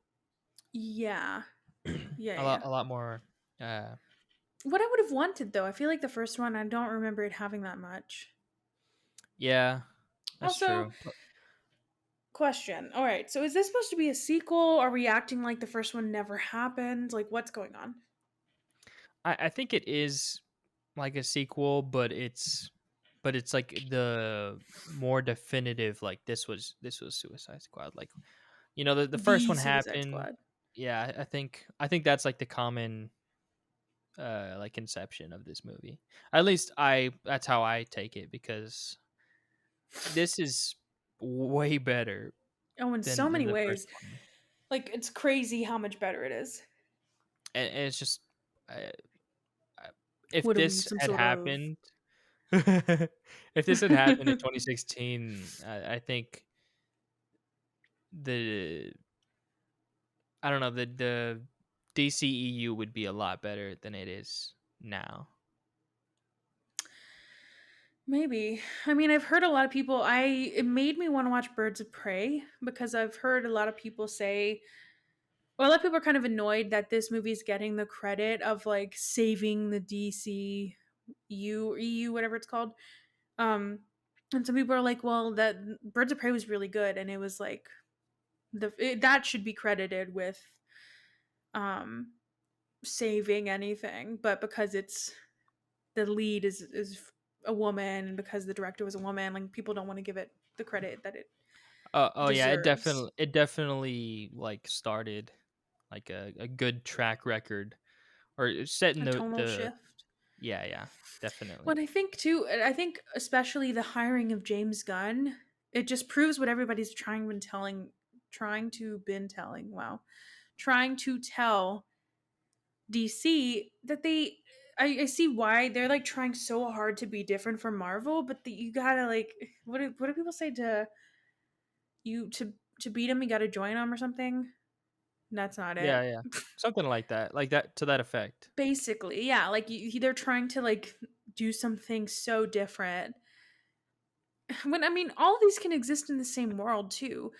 Yeah. Yeah, A yeah. lot more. Uh, What I would have wanted though, I feel like the first one, I don't remember it having that much. yeah, that's Also, true. question. All right, so is this supposed to be a sequel? Are we acting like the first one never happened? Like, what's going on? I think it is like a sequel, but it's like the more definitive. Like this was Suicide Squad. Like the first The one Suicide happened. Squad. Yeah, I think that's like the common like conception of this movie. At least that's how I take it because this is way better Oh, in so than many the first ways. one. Like, it's crazy how much better it is. And it's just uh, if What are we, this some had sort of. happened if this had happened in 2016, I think the I don't know the DCEU would be a lot better than it is now. Maybe. I mean, I've heard a lot of people it made me wanna watch Birds of Prey because I've heard a lot of people say well, a lot of people are kind of annoyed that this movie's getting the credit of, like, saving the DCU or EU, whatever it's called. Um, and some people are like, "Well, that Birds of Prey was really good, and it was, like, that should be credited with, um, saving anything." But because it's the lead is a woman and because the director was a woman, like, people don't wanna give it the credit that it Oh yeah, deserves. it definitely like started like a good track record or setting A tonal the shift. yeah, yeah, definitely. Well, I think too, I think especially the hiring of James Gunn, it just proves what everybody's wow, trying to tell DC that I see why they're like trying so hard to be different from Marvel, but you gotta like, what do people say you to beat them, you gotta join them or something? That's not Yeah, it. yeah. Something like that to that effect. Basically, yeah, like they're trying to like do something so different. When I mean, all of these can exist in the same world too,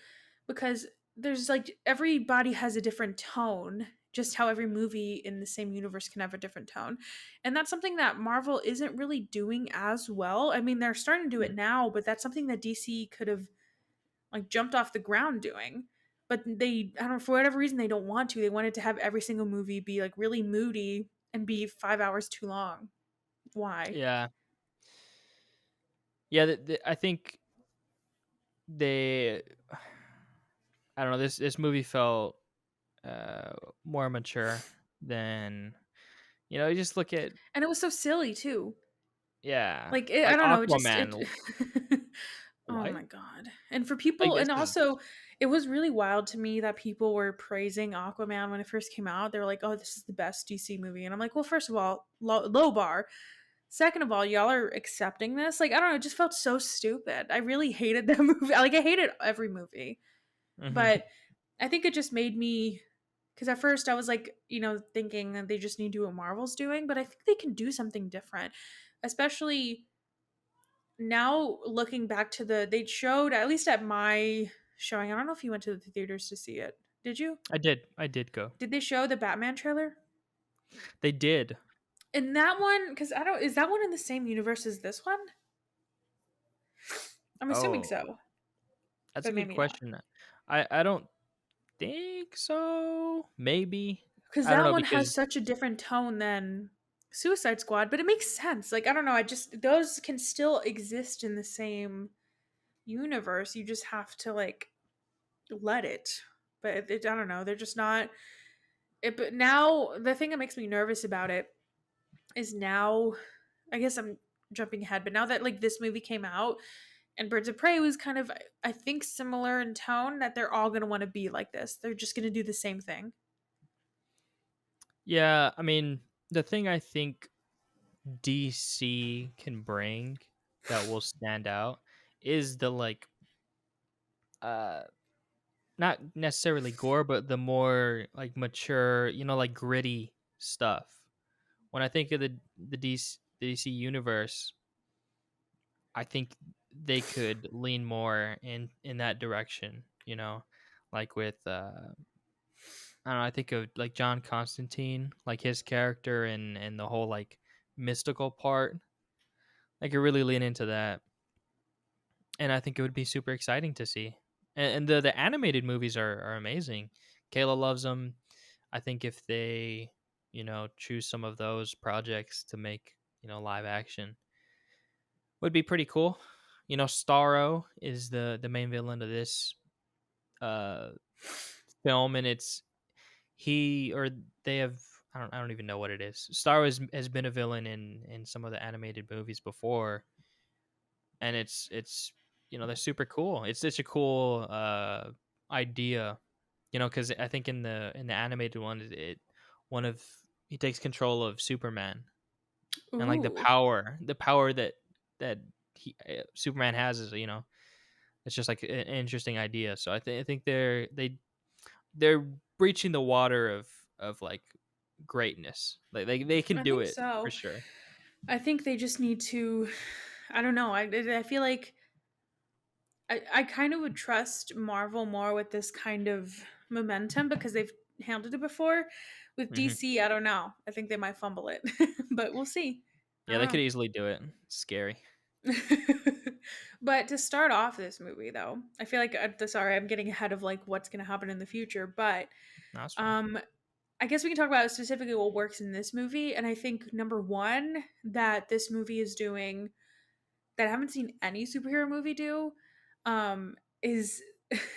because there's like everybody has a different tone, just how every movie in the same universe can have a different tone. And that's something that Marvel isn't really doing as well. I mean, they're starting to do it Mm. now, but that's something that DC could have like jumped off the ground doing. But I don't know, for whatever reason, they don't want to. They wanted to have every single movie be like really moody and be 5 hours too long. Why? Yeah. Yeah, I think they I don't know, this movie felt uh more mature than you just look at And it was so silly too. yeah, Like, I like don't know, it just it Aquaman. oh What? my god. And for Like people this and is also, it was really wild to me that people were praising Aquaman when it first came out. They were like, "Oh, this is the best DC movie." And I'm like, "Well, first of all, low bar. Second of all, y'all are accepting this?" Like, I don't know, it just felt so stupid. I really hated that movie. Like, I hated every movie. Mhm. But I think it just made me because at first I was like, thinking that they just need to do what Marvel's doing, but I think they can do something different. Especially now looking back to they showed at least at my showing. I don't know if you went to the theaters to see it. Did you? I did go. Did they show the Batman trailer? They did. And that one, because I don't, is that one in the same universe as this one? I'm assuming Oh, so, that's a but good maybe not. question. I don't think so. Maybe. Because I don't that know one has because such a different tone than Suicide Squad, but it makes sense. Like, I don't know. I just, those can still exist in the same universe. You just have to, like, let it. But I don't know. They're just not. But now, the thing that makes me nervous about it is now, I guess I'm jumping ahead, but now that, like, this movie came out and Birds of Prey was kind of, I think, similar in tone, that they're all going to want to be like this. They're just going to do the same thing. yeah, I mean, the thing I think DC can bring that will stand out is the like uh not necessarily gore but the more like mature, like gritty stuff. When I think of the DC universe, I think they could lean more in that direction, like with I don't know, I think of like John Constantine, like his character and the whole like mystical part. I could really lean into that, and I think it would be super exciting to see. And the animated movies are amazing. Kayla loves them. I think if they choose some of those projects to make live action, would be pretty cool. Starro is the main villain of this uh film, and it's he or they have I don't even know what it is. Starro has been a villain in some of the animated movies before, and it's they're super cool. It's such a cool idea, because I think in the animated one, one of he takes control of Superman, and like Ooh. the power that Superman has is it's just like an interesting idea. So I think they're breaching the water of like greatness. Like they can I do think it for so. sure. I think they just need to. I don't know. I feel like I kind of would trust Marvel more with this kind of momentum because they've handled it before. With Hmm. DC, I don't know. I think they might fumble it, but we'll see. I Yeah, they don't could know. easily do it. Scary. But to start off this movie, though, I feel like sorry, I'm getting ahead of like what's going to happen in the future. But No, that's fine. um, I guess we can talk about specifically what works in this movie. And I think number one that this movie is doing that I haven't seen any superhero movie do, is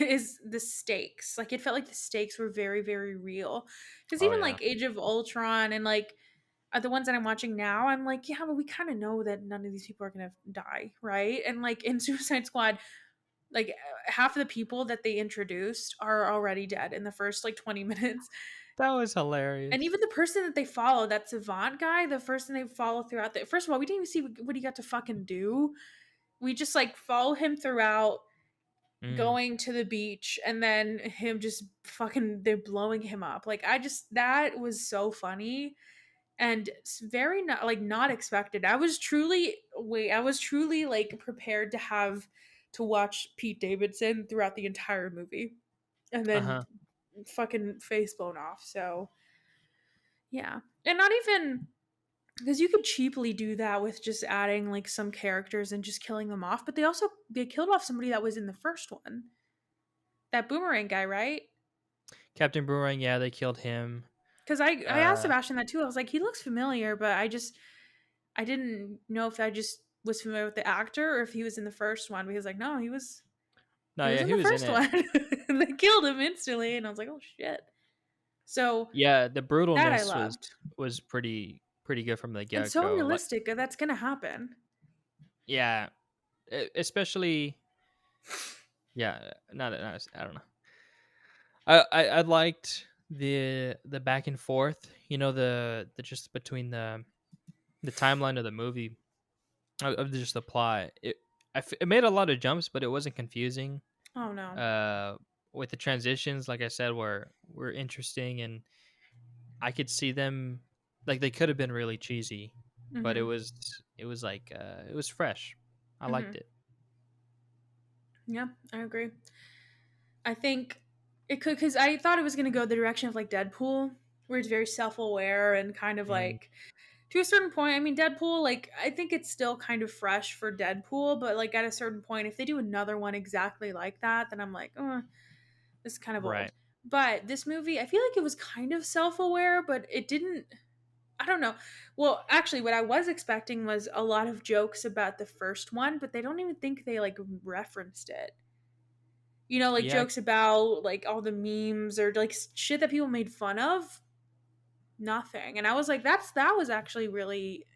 is the stakes. Like it felt like the stakes were very, very real. Because Oh even yeah. like Age of Ultron and like the ones that I'm watching now, I'm like, yeah, but we kind of know that none of these people are gonna die, right? And like in Suicide Squad, like half of the people that they introduced are already dead in the first like 20 minutes. That was And hilarious. even the person that they follow, that Savant guy, the person they follow throughout the first of all, we didn't even see what he got to fucking do. We just like follow him throughout Mm. going to the beach and then him just fucking they're blowing him up. Like I just that was so funny and it's very not expected. I was truly like prepared to have to watch Pete Davidson throughout the entire movie and Uh then huh. fucking face blown off. So, yeah. And not even because you could cheaply do that with just adding like some characters and just killing them off, but they killed off somebody that was in the first one. That boomerang guy, right? Captain Boomerang. Yeah, they killed him. Because I asked Uh, Sebastian that too. I was like, he looks familiar, but I didn't know if I just was familiar with the actor or if he was in the first one. Because like, no, no, he was yeah, in he the was in first it. one. And they killed him instantly, and I was like, oh shit. So Yeah, the that I brutalness loved. was pretty good from the And get so go. Like, realistic that that's gonna happen. yeah, especially yeah. Not I don't know. I liked the back and forth. You know the just between the timeline of the movie of just the plot. It made a lot of jumps, but it wasn't confusing. Oh no. Uh, with the transitions, like I said, were interesting, and I could see them like they could have been really cheesy, but Mm-hmm. it was like it was fresh. I liked Mm-hmm. it. Yeah, I agree. I think it could because I thought it was gonna go the direction of like Deadpool, where it's very self-aware and kind of Mm, like to a certain point. I mean, Deadpool, like I think it's still kind of fresh for Deadpool, but like at a certain point, if they do another one exactly like that, then I'm like, oh, this is kind of right. old. But this movie, I feel like it was kind of self-aware, but it didn't. I don't know. Well, actually, what I was expecting was a lot of jokes about the first one, but they don't even think they like referenced it. You know, like Yeah, jokes about like all the memes or like shit that people made fun of. Nothing. And I was like, that was actually really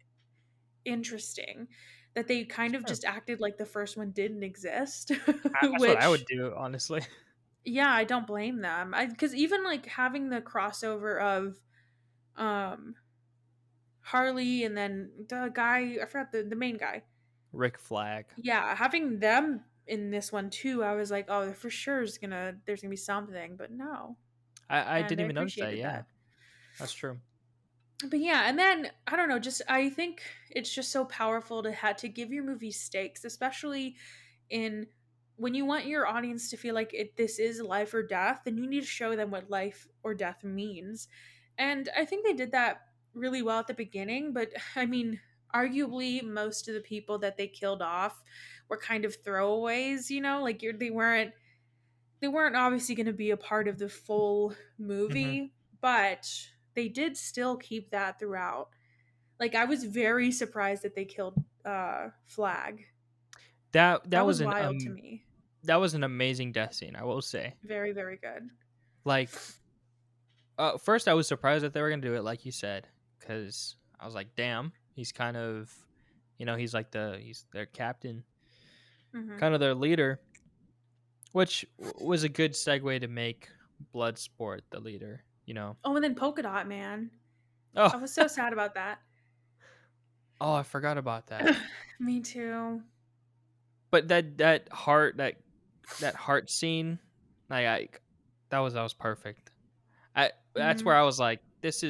interesting that they kind of sure. just acted like the first one didn't exist, That's what I would which do, honestly. yeah, I don't blame them. I Cuz even like having the crossover of um Harley and then the guy, I forgot the main guy. Rick Flag. Yeah, having them in this one too, I was like, oh, for sure there's gonna be something, but no. I And didn't I even notice that. appreciated Yeah, that. that's true. But yeah, and then I don't know, just I think it's just so powerful to have to give your movie stakes, especially in when you want your audience to feel like this is life or death, then you need to show them what life or death means. And I think they did that really well at the beginning, but I mean, arguably most of the people that they killed off were kind of throwaways, you know, like they weren't obviously going to be a part of the full Hmm. movie, but they did still keep that throughout. Like I was very surprised that they killed Flag. That That was was wild to me. that was an amazing death scene. I will say. Very, very good. Like, first I was surprised that they were gonna do it, like you said, because I was like, damn, he's kind of, he's like he's their captain, Hmm. kind of their leader, which was a good segue to make Bloodsport the leader. Oh, and then Polka Dot Man. Oh, I was so sad about that. oh, I forgot about that. Me too. But that heart scene, that was perfect. That's where Hmm. I was like, this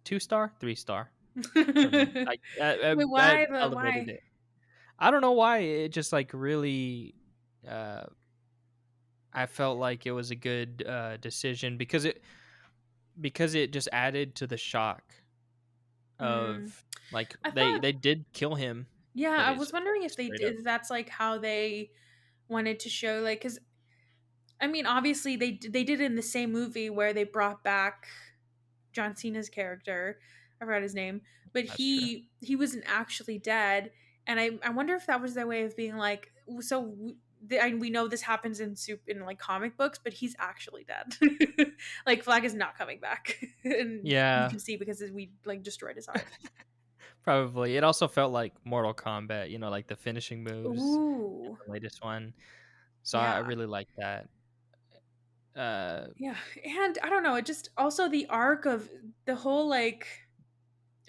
2 star, 3 star for me. Wait, Like that why? elevated Why? it. I don't know why it just like really. Uh, I felt like it was a good decision because it just added to the shock Mm. of like I they thought, they did kill him, yeah, but I it's was just wondering if they straight up. did, if that's like how they wanted to show, like, because I mean, obviously they did it in the same movie where they brought back John Cena's character. I forgot his name, but That's true. he wasn't actually dead, and I wonder if that was their way of being like, so we know this happens in in like comic books, but he's actually dead. Like Flag is not coming back, and you Yeah, can see because we like destroyed his heart. probably. It also felt like Mortal Kombat, like the finishing moves in Ooh, the latest one. So I yeah. really like that. Uh, Yeah, and I don't know, it just also the arc of the whole like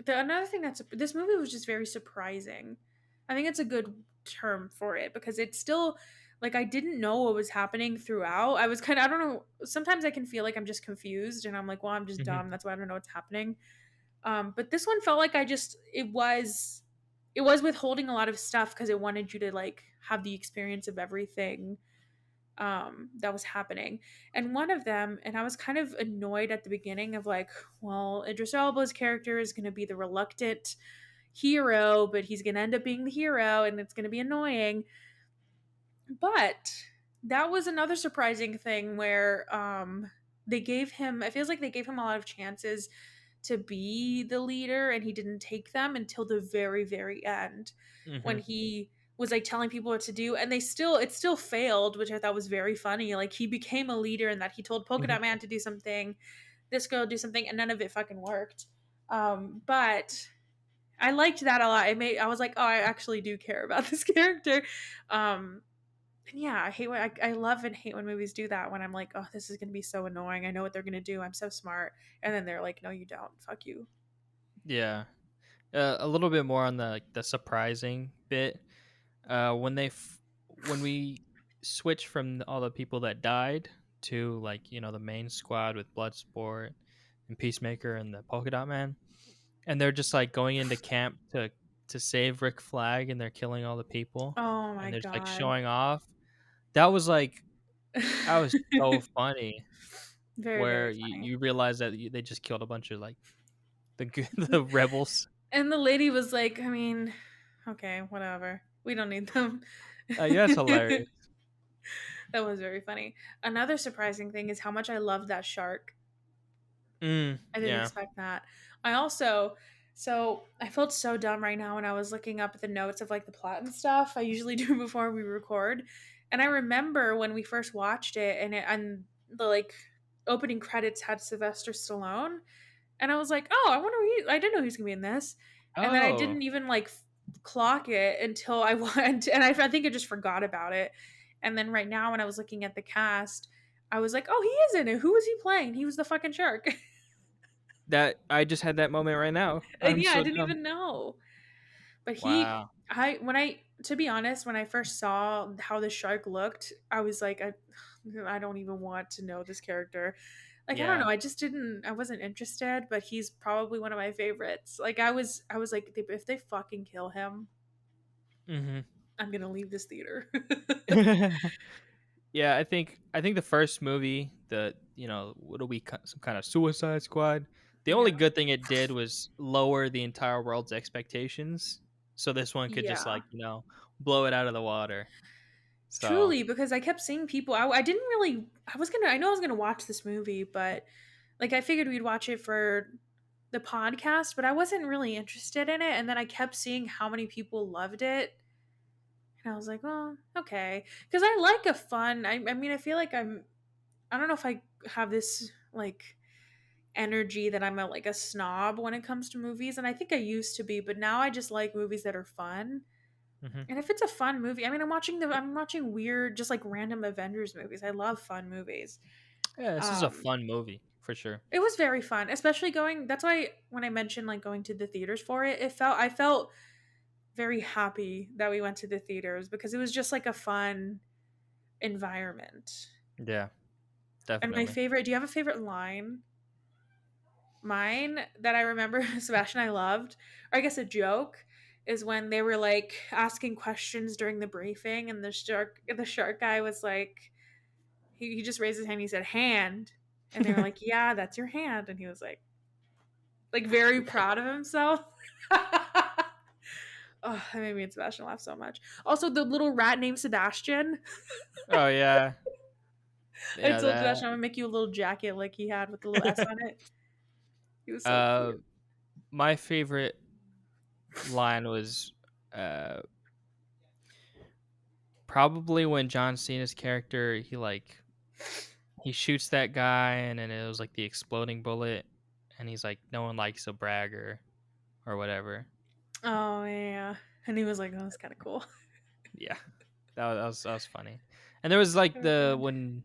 another thing that's this movie was just very surprising. I think it's a good term for it because it's still like I didn't know what was happening throughout. I was kind of I don't know, sometimes I can feel like I'm just confused and I'm like, well, I'm just mhm, dumb. That's why I don't know what's happening. But this one felt like it was withholding a lot of stuff because it wanted you to like have the experience of everything that was happening. And one of them, and I was kind of annoyed at the beginning of like, well, Idris Elba's character is going to be the reluctant hero, but he's going to end up being the hero, and it's going to be annoying. But that was another surprising thing where they gave him. It feels like they gave him a lot of chances to be the leader, and he didn't take them until the very, very end when mhm, he was like telling people what to do, and it still failed, which I thought was very funny. Like he became a leader in that he told Polka mhm. Dot Man to do something, this girl do something, and none of it fucking worked. But I liked that a lot. I was like, oh, I actually do care about this character. Um, and yeah, I hate when I love and hate when movies do that. When I'm like, oh, this is gonna be so annoying. I know what they're gonna do. I'm so smart, and then they're like, no, you don't. Fuck you. Yeah. A little bit more on the surprising bit. When when we switch from all the people that died to like the main squad with Bloodsport and Peacemaker and the Polka Dot Man, and they're just like going into camp to save Rick Flag, and they're killing all the people, Oh my and they're like god. showing off. That was like that was so funny. Very, Where very you funny. realize that they just killed a bunch of like the rebels. And the lady was like, I mean, okay, whatever. We don't need them. Yeah, it's hilarious. That was very funny. Another surprising thing is how much I love that shark. I didn't Yeah. expect that. I also, so I felt so dumb right now when I was looking up the notes of like the plot and stuff. I usually do before we record. And I remember when we first watched it and the like opening credits had Sylvester Stallone. And I was like, oh, I wonder I didn't know he was going to be in this. And then I Oh, didn't even like clock it until I went, and I think I just forgot about it. And then right now when I was looking at the cast, I was like, oh, he is in it. Who was he playing? He was the fucking shark. that I just had that moment right now. And I'm yeah, I so didn't dumb. even know. But Wow. to be honest, when I first saw how the shark looked, I was like, I don't even want to know this character. Like, I don't Yeah. know. I wasn't interested, but he's probably one of my favorites. Like, I was like, if they fucking kill him, Mhm. I'm gonna leave this theater. Yeah, I think the first movie, what'll be some kind of Suicide Squad. The Yeah. only good thing it did was lower the entire world's expectations, so this one could just Yeah. like blow it out of the water. So Truly, because I kept seeing people. I didn't really. I know I was gonna watch this movie, but like I figured we'd watch it for the podcast, but I wasn't really interested in it. And then I kept seeing how many people loved it, and I was like, oh, okay, because I like a fun. I mean, I feel like I don't know if I have this like energy that I'm like a snob when it comes to movies, and I think I used to be, but now I just like movies that are fun. mhm. And if it's a fun movie, I mean, I'm watching weird, just like random Avengers movies. I love fun movies. Yeah, this is a Um, fun movie for sure. it was very fun, especially going. That's why when I mentioned like going to the theaters for it, I felt very happy that we went to the theaters because it was just like a fun environment. Yeah, And my definitely. favorite, do you have a favorite line? Mine that I remember Sebastian I loved, or I guess a joke, is when they were like asking questions during the briefing, and the shark guy was like, he just raised his hand. He said hand, and they were like, yeah, that's your hand, and he was like very proud of himself. Oh, that made me and Sebastian laugh so much. Also, the little rat named Sebastian. Oh yeah, I yeah. told That Sebastian I'm gonna make you a little jacket like he had with the little S on it. He was so uh, cute. my favorite line was uh probably when John Cena's character he shoots that guy and then it was like the exploding bullet and he's like no one likes a bragger or whatever. Oh yeah, and he was like, "Oh, that's kind of cool." Yeah, that was funny. And there was like Oh, the God. when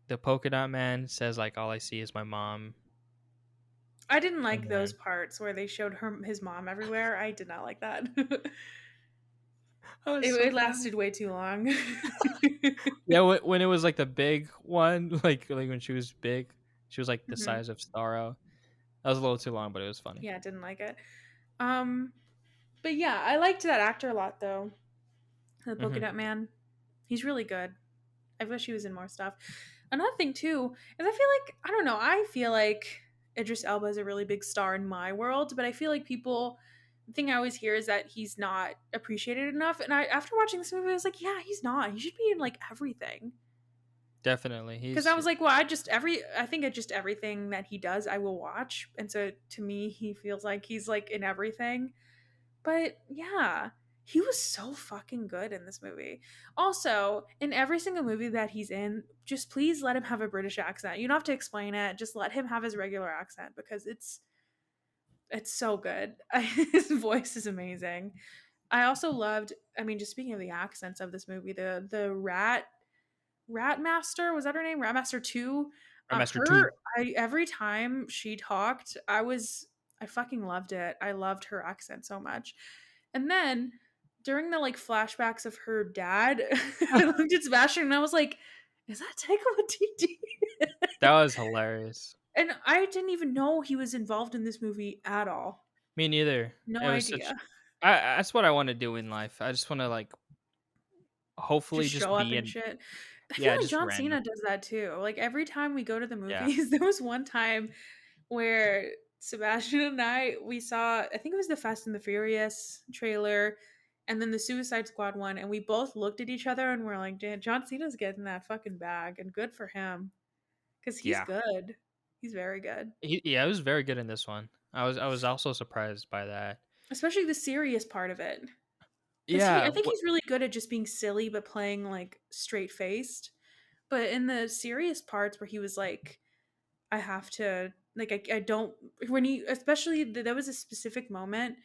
the polka dot man says like all I see is my mom I didn't and like those then parts where they showed his mom everywhere. I did not like that. it, that was so it funny. lasted way too long. Yeah, when it was like the big one, like when she was big, she was like the Mhm. size of Starro. That was a little too long, but it was funny. Yeah, didn't like it. Um, but yeah, I liked that actor a lot though. The polka Hmm. dot man. He's really good. I wish he was in more stuff. Another thing too is I feel like I don't know. I feel like Idris Elba is a really big star in my world, but I feel like people. The thing I always hear is that he's not appreciated enough. And I, after watching this movie, I was like, yeah, he's not. He should be in like everything. Definitely, Because I he's was like, well, I think it's just everything that he does, I will watch. And so to me, he feels like he's like in everything. But yeah, he was so fucking good in this movie. Also, in every single movie that he's in, just please let him have a British accent. You don't have to explain it. Just let him have his regular accent because it's so good. His voice is amazing. I also loved, I mean, just speaking of the accents of this movie, the Ratmaster, was that her name? Ratmaster 2. Master Two. Her I every time she talked, I fucking loved it. I loved her accent so much. And then during the like flashbacks of her dad, I looked at Sebastian and I was like, is that Taika Waititi? That was hilarious. And I didn't even know he was involved in this movie at all. Me neither. No It was such. idea. That's what I want to do in life. I just want to like hopefully Just just show up be and in. shit. I feel Yeah, like just John random. Cena does that too. Like every time we go to the Yeah, movies, there was one time where Sebastian and we saw, I think it was the Fast and the Furious trailer and then the Suicide Squad one, and we both looked at each other and we're like, "Damn, John Cena's getting that fucking bag, and good for him because he's yeah. good. He's very good, Yeah, it was very good in this one. I was also surprised by that. especially the serious part of it. Because I Yeah, think he's really good at just being silly but playing like straight faced. But in the serious parts where he was like, I have to like I don't when he especially there was a specific moment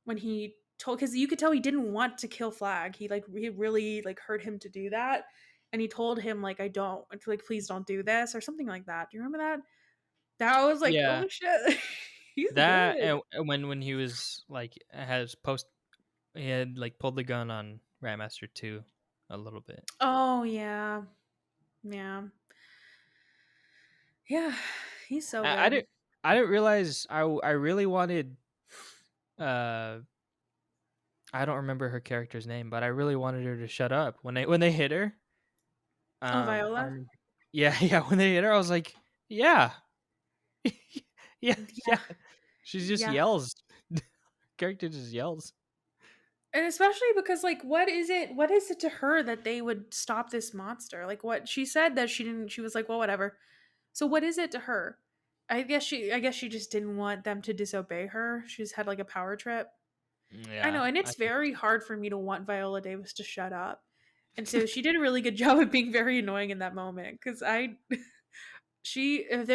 when he told because you could tell he didn't want to kill Flag. He really like hurt him to do that, and he told him like I don't like please don't do this or something like that. Do you remember that? That was like yeah. oh shit, he's That good. and when he was like he had like pulled the gun on Ratmaster 2 a little bit. Oh yeah, yeah, yeah. He's so I good. didn't realize I really wanted uh I don't remember her character's name, but I really wanted her to shut up when they hit her. Oh I Viola. remember. Yeah, yeah, when they hit her I was like, yeah. Yeah, yeah. Yeah, She just yeah. yells. Character just yells. And especially because like what is it to her that they would stop this monster? Like what she said that she was like, well, whatever. So what is it to her? I guess she just didn't want them to disobey her. She just had like a power trip. I know, Yeah, and I it's think very hard for me to want Viola Davis to shut up. And so she did a really good job of being very annoying in that moment cuz I she if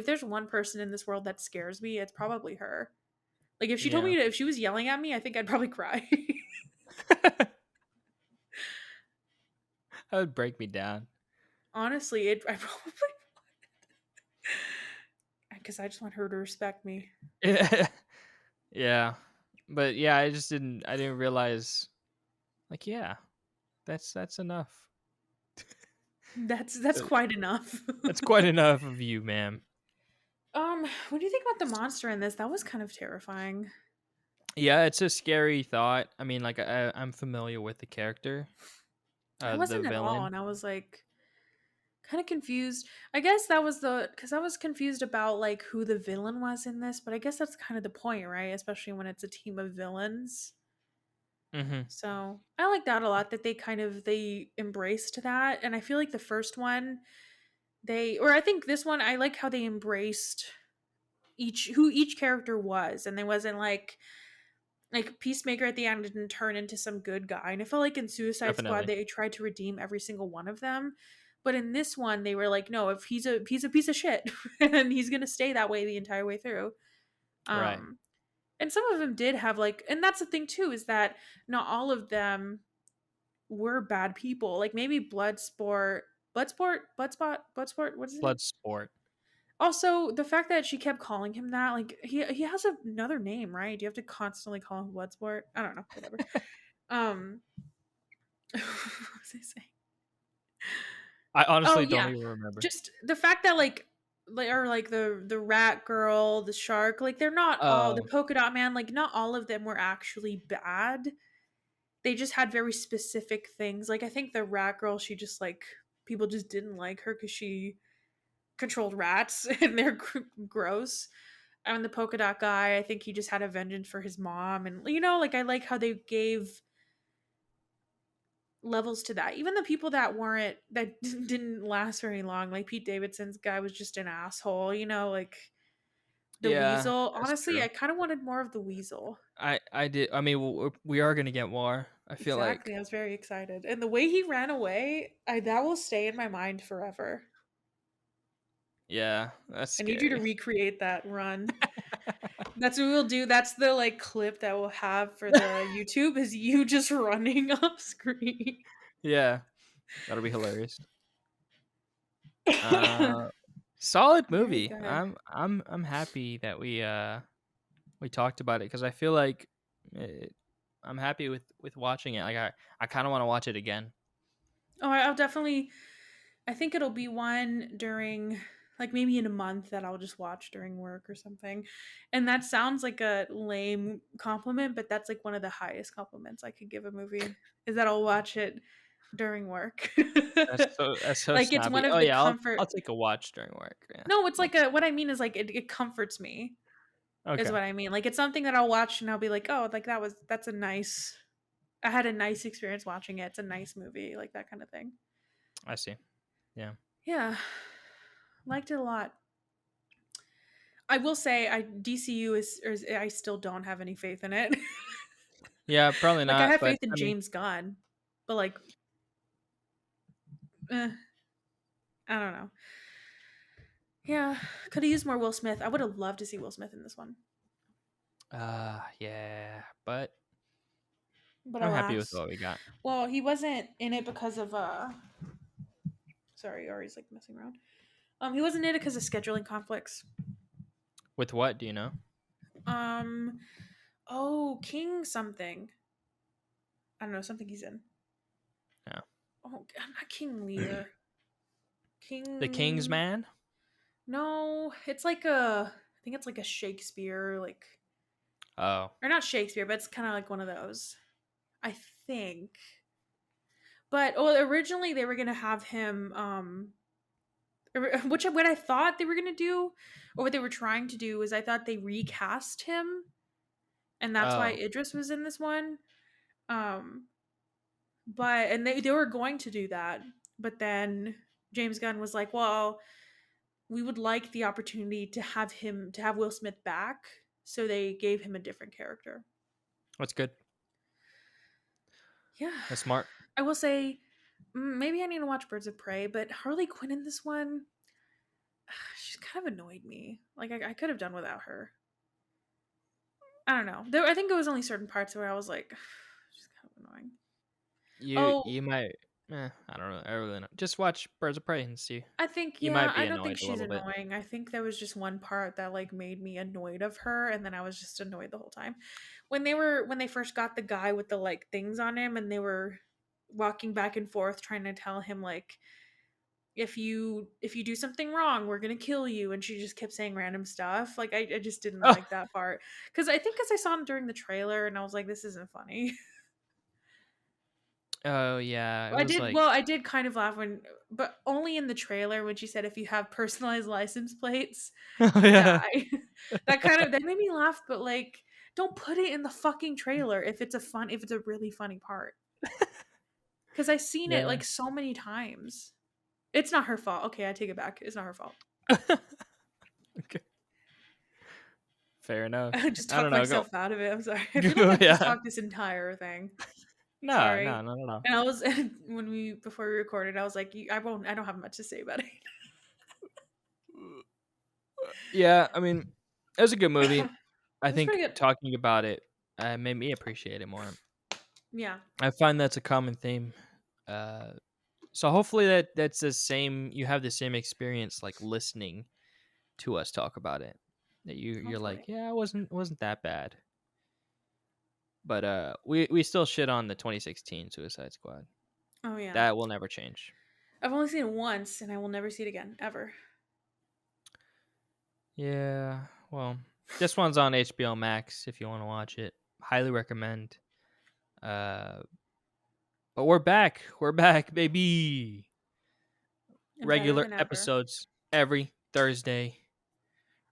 there's one person in this world that scares me, it's probably her. Like if she told yeah. me if she was yelling at me, I think I'd probably cry. That would break me down. Honestly, I probably because I just want her to respect me. Yeah. But yeah, I didn't realize like yeah, that's enough. That's Uh, quite enough. That's quite enough of you, ma'am. What do you think about the monster in this? That was kind of terrifying. Yeah, it's a scary thought. I mean, like I'm familiar with the character, I the wasn't at all, villain. and I was like kind of confused. I guess that was the because I was confused about like who the villain was in this, but I guess that's kind of the point, right? Especially when it's a team of villains. Hmm. So I like that a lot that they embraced that, and I feel like the first one or I think this one I like how they embraced each character was, and they wasn't like Peacemaker at the end didn't turn into some good guy. And I felt like in Suicide Squad Definitely. they tried to redeem every single one of them. But in this one they were like, no, if he's a piece of shit and he's gonna stay that way the entire way through. Right. Um and some of them did have like and that's the thing too, is that not all of them were bad people. Like maybe Bloodsport, what's his name? Bloodsport. Also, the fact that she kept calling him that, like he has another name, right? Do you have to constantly call him Bloodsport? I don't know, whatever. Um, what was I saying? I Oh honestly don't yeah, even remember. just the fact that like the rat girl, the shark, like they're not all the Oh, polka dot man, like not all of them were actually bad. They just had very specific things. Like I think the rat girl, she just like people just didn't like her because she controlled rats and they're gross. And the polka dot guy, I think he just had a vengeance for his mom, and like I like how they gave levels to that. Even the people that didn't last very long, like Pete Davidson's guy was just an asshole. Like the yeah, weasel. that's Honestly, true. I kind of wanted more of the weasel. I did. I mean, we are gonna get more. I feel Exactly, like. I was very excited, and the way he ran away, that will stay in my mind forever. Yeah, that's I need you to scary. recreate that run. That's what we'll do. That's the like clip that we'll have for the YouTube is you just running off screen. Yeah, that'll be hilarious. Uh, Solid Very movie. good. I'm happy that we talked about it because I feel like it, I'm happy with watching it. Like I kind of want to watch it again. Oh, I'll definitely. I think it'll be one during, like maybe in a month that I'll just watch during work or something. And that sounds like a lame compliment, but that's like one of the highest compliments I could give a movie is that I'll watch it during work. That's so Like it's one snobby. of Oh the yeah, comfort. I'll take a watch during work. Yeah. No, it's No. like a what I mean is like it comforts me is Okay. what I mean. Like it's something that I'll watch and I'll be like, oh, like that's a nice. I had a nice experience watching it. It's a nice movie, like that kind of thing. I see. Yeah. Yeah, liked it a lot. I will say, DCU is I still don't have any faith in it. Yeah, probably Like I not. have But faith in I mean, James Gunn, but like, eh, I don't know. Yeah, could have used more Will Smith. I would have loved to see Will Smith in this one, yeah. But but I'm happy with alas. what we got. Well, he wasn't in it because of Sorry, Ari's like messing around. He wasn't in it because of scheduling conflicts. With what do you know? Um, oh, King something. I don't know something he's in. Yeah. Oh, not King Lear. The King's King. Man. No, it's like I think it's like a Shakespeare, like Oh. or not Shakespeare, but it's kind of like one of those. I think. But originally they were gonna have him, which what I thought they were gonna do, or what they were trying to do, is I thought they recast him, and that's why Oh. Idris was in this one. Um, but and they were going to do that, but then James Gunn was like, well, we would like the opportunity to have Will Smith back, so they gave him a different character. That's good. Yeah, That's smart. I will say maybe I need to watch Birds of Prey, but Harley Quinn in this one, she's kind of annoyed me. Like I could have done without her. I don't know. I think there was only certain parts where I was like, she's kind of annoying. Oh, You might. I don't know. I really know. Just watch Birds of Prey and see. I think You yeah. might I be don't think annoyed a she's little bit. annoying. I think there was just one part that like made me annoyed of her, and then I was just annoyed the whole time. When they first got the guy with the like things on him, and they were walking back and forth trying to tell him like if you do something wrong, we're gonna kill you, and she just kept saying random stuff. Like I just didn't Oh, like that part because I saw it during the trailer, and I was like, this isn't funny. oh yeah, it was like, Well, I did kind of laugh when, but only in the trailer when she said if you have personalized license plates, oh you yeah, die. That made me laugh, but like, don't put it in the fucking trailer if it's a really funny part. Because I've seen it yeah. like so many times. It's not her fault. Okay, I take it back. It's not her fault. Okay, fair enough. I just I don't talked know. Go, myself out of it. I'm sorry. I feel like I've just yeah. talked this entire thing. No, Sorry. no, no, no, no. And I was before we recorded, I was like, I don't have much to say about Yeah, I mean, it was a good movie. it. I It's think pretty good. talking about it made me appreciate it more. Yeah. I find that's a common theme. Uh, so hopefully that's the same. You have the same experience, like listening to us talk about it. That you're like, Hopefully. yeah, it wasn't that bad. But we still shit on the 2016 Suicide Squad. Oh yeah. That will never change. I've only seen it once, and I will never see it again ever. Yeah, well, this one's on HBO Max if you want to watch it. Highly recommend. Uh, but we're back. We're back, baby. And better Regular than ever. episodes every Thursday,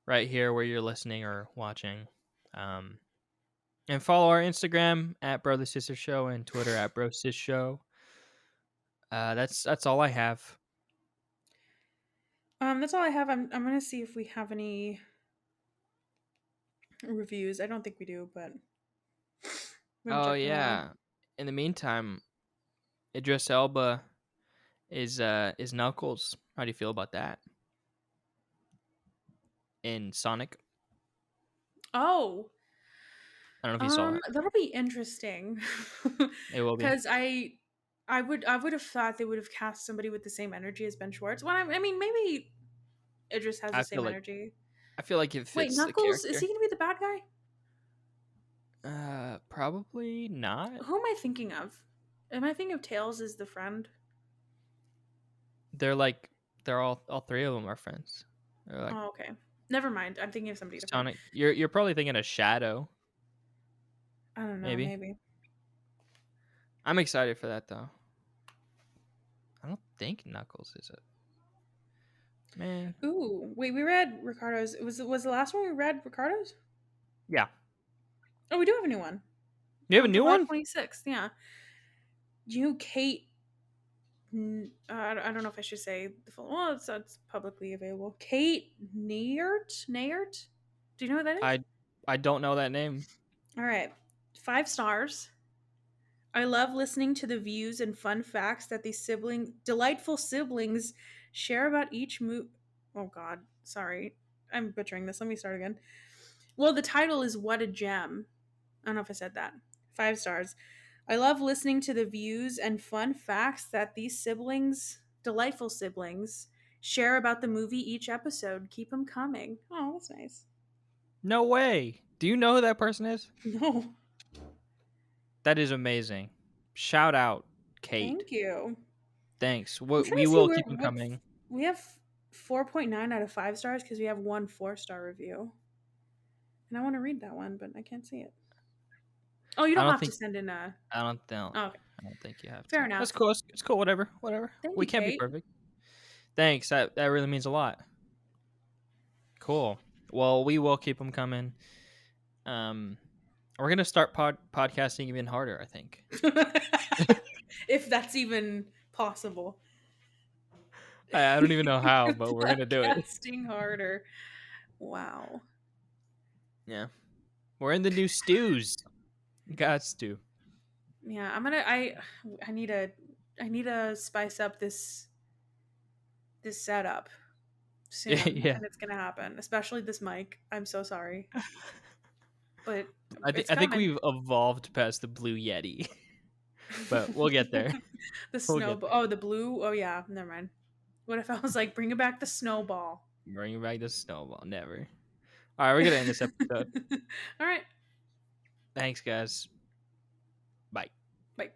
right here where you're listening or watching. Um, and follow our Instagram at Brother Sister Show and Twitter at Bro Sis Show. That's all I have. That's all I have. I'm gonna see if we have any reviews. I don't think we do, but we haven't Oh checked in a while. yeah. In the meantime, Idris Elba is Knuckles. How do you feel about that? In Sonic, Oh, I don't know if you saw that. that'll be interesting. It will be. Because I would have thought they would have cast somebody with the same energy as Ben Schwartz. Well, I mean, maybe Idris has the I feel same like energy. I feel like it Wait, fits the Knuckles, is character. he gonna be the bad guy? Probably not. Who am I thinking of? Am I thinking of Tails as the friend? They're like they're all three of them are friends. They're like Oh, okay. Never mind. I'm thinking of somebody different. Sonic. You're probably thinking of Shadow. I don't know. Maybe. Maybe. I'm excited for that though. I don't think Knuckles is a man. Ooh, wait. We read Ricardo's. Was the last one we read Ricardo's? Yeah. Oh, we do have a new one You have a on new July one? 26th. Yeah. You, Kate. I don't know if I should say the full. Well, it's publicly available. Kate Nayert. Do you know what that is? I don't know that name. All right, 5 stars. I love listening to the views and fun facts that these delightful siblings, share about each movie. Oh God, sorry, I'm butchering this. Let me start again. Well, the title is "What a Gem." I don't know if I said that. 5 stars. I love listening to the views and fun facts that these delightful siblings, share about the movie each episode. Keep them coming. Oh, that's nice. No way. Do you know who that person is? No, That is amazing. Shout out, Kate. thank you. Thanks. I'm trying We to see will where keep them what coming. we have 4.9 out of 5 stars because we have one 4-star review. And I want to read that one, but I can't see it. Oh, you I don't don't have to think send in a. I don't know. Oh, okay. I don't think you have Fair to. That's enough. cool. It's cool. Whatever. Thank We you, can't be Kate. perfect. Thanks. That really means a lot. Cool. Well, we will keep them coming. We're gonna start podcasting even harder. I think. If that's even possible. I don't even know how, but we're gonna do it. Podcasting harder. Wow. Yeah. We're in the new stews. Gots to. Yeah, I need to spice up this setup soon, Yeah. and it's gonna happen. Especially this mic. I'm so sorry, but it's I think coming. we've evolved past the blue yeti, but we'll get there. The We'll get snowball. there. Oh, the blue. Oh yeah. Never mind. What if I was like, bring it back the snowball? Bring back the snowball. Never. All right, we're gonna end this episode. All right. Thanks, guys. Bye. Bye.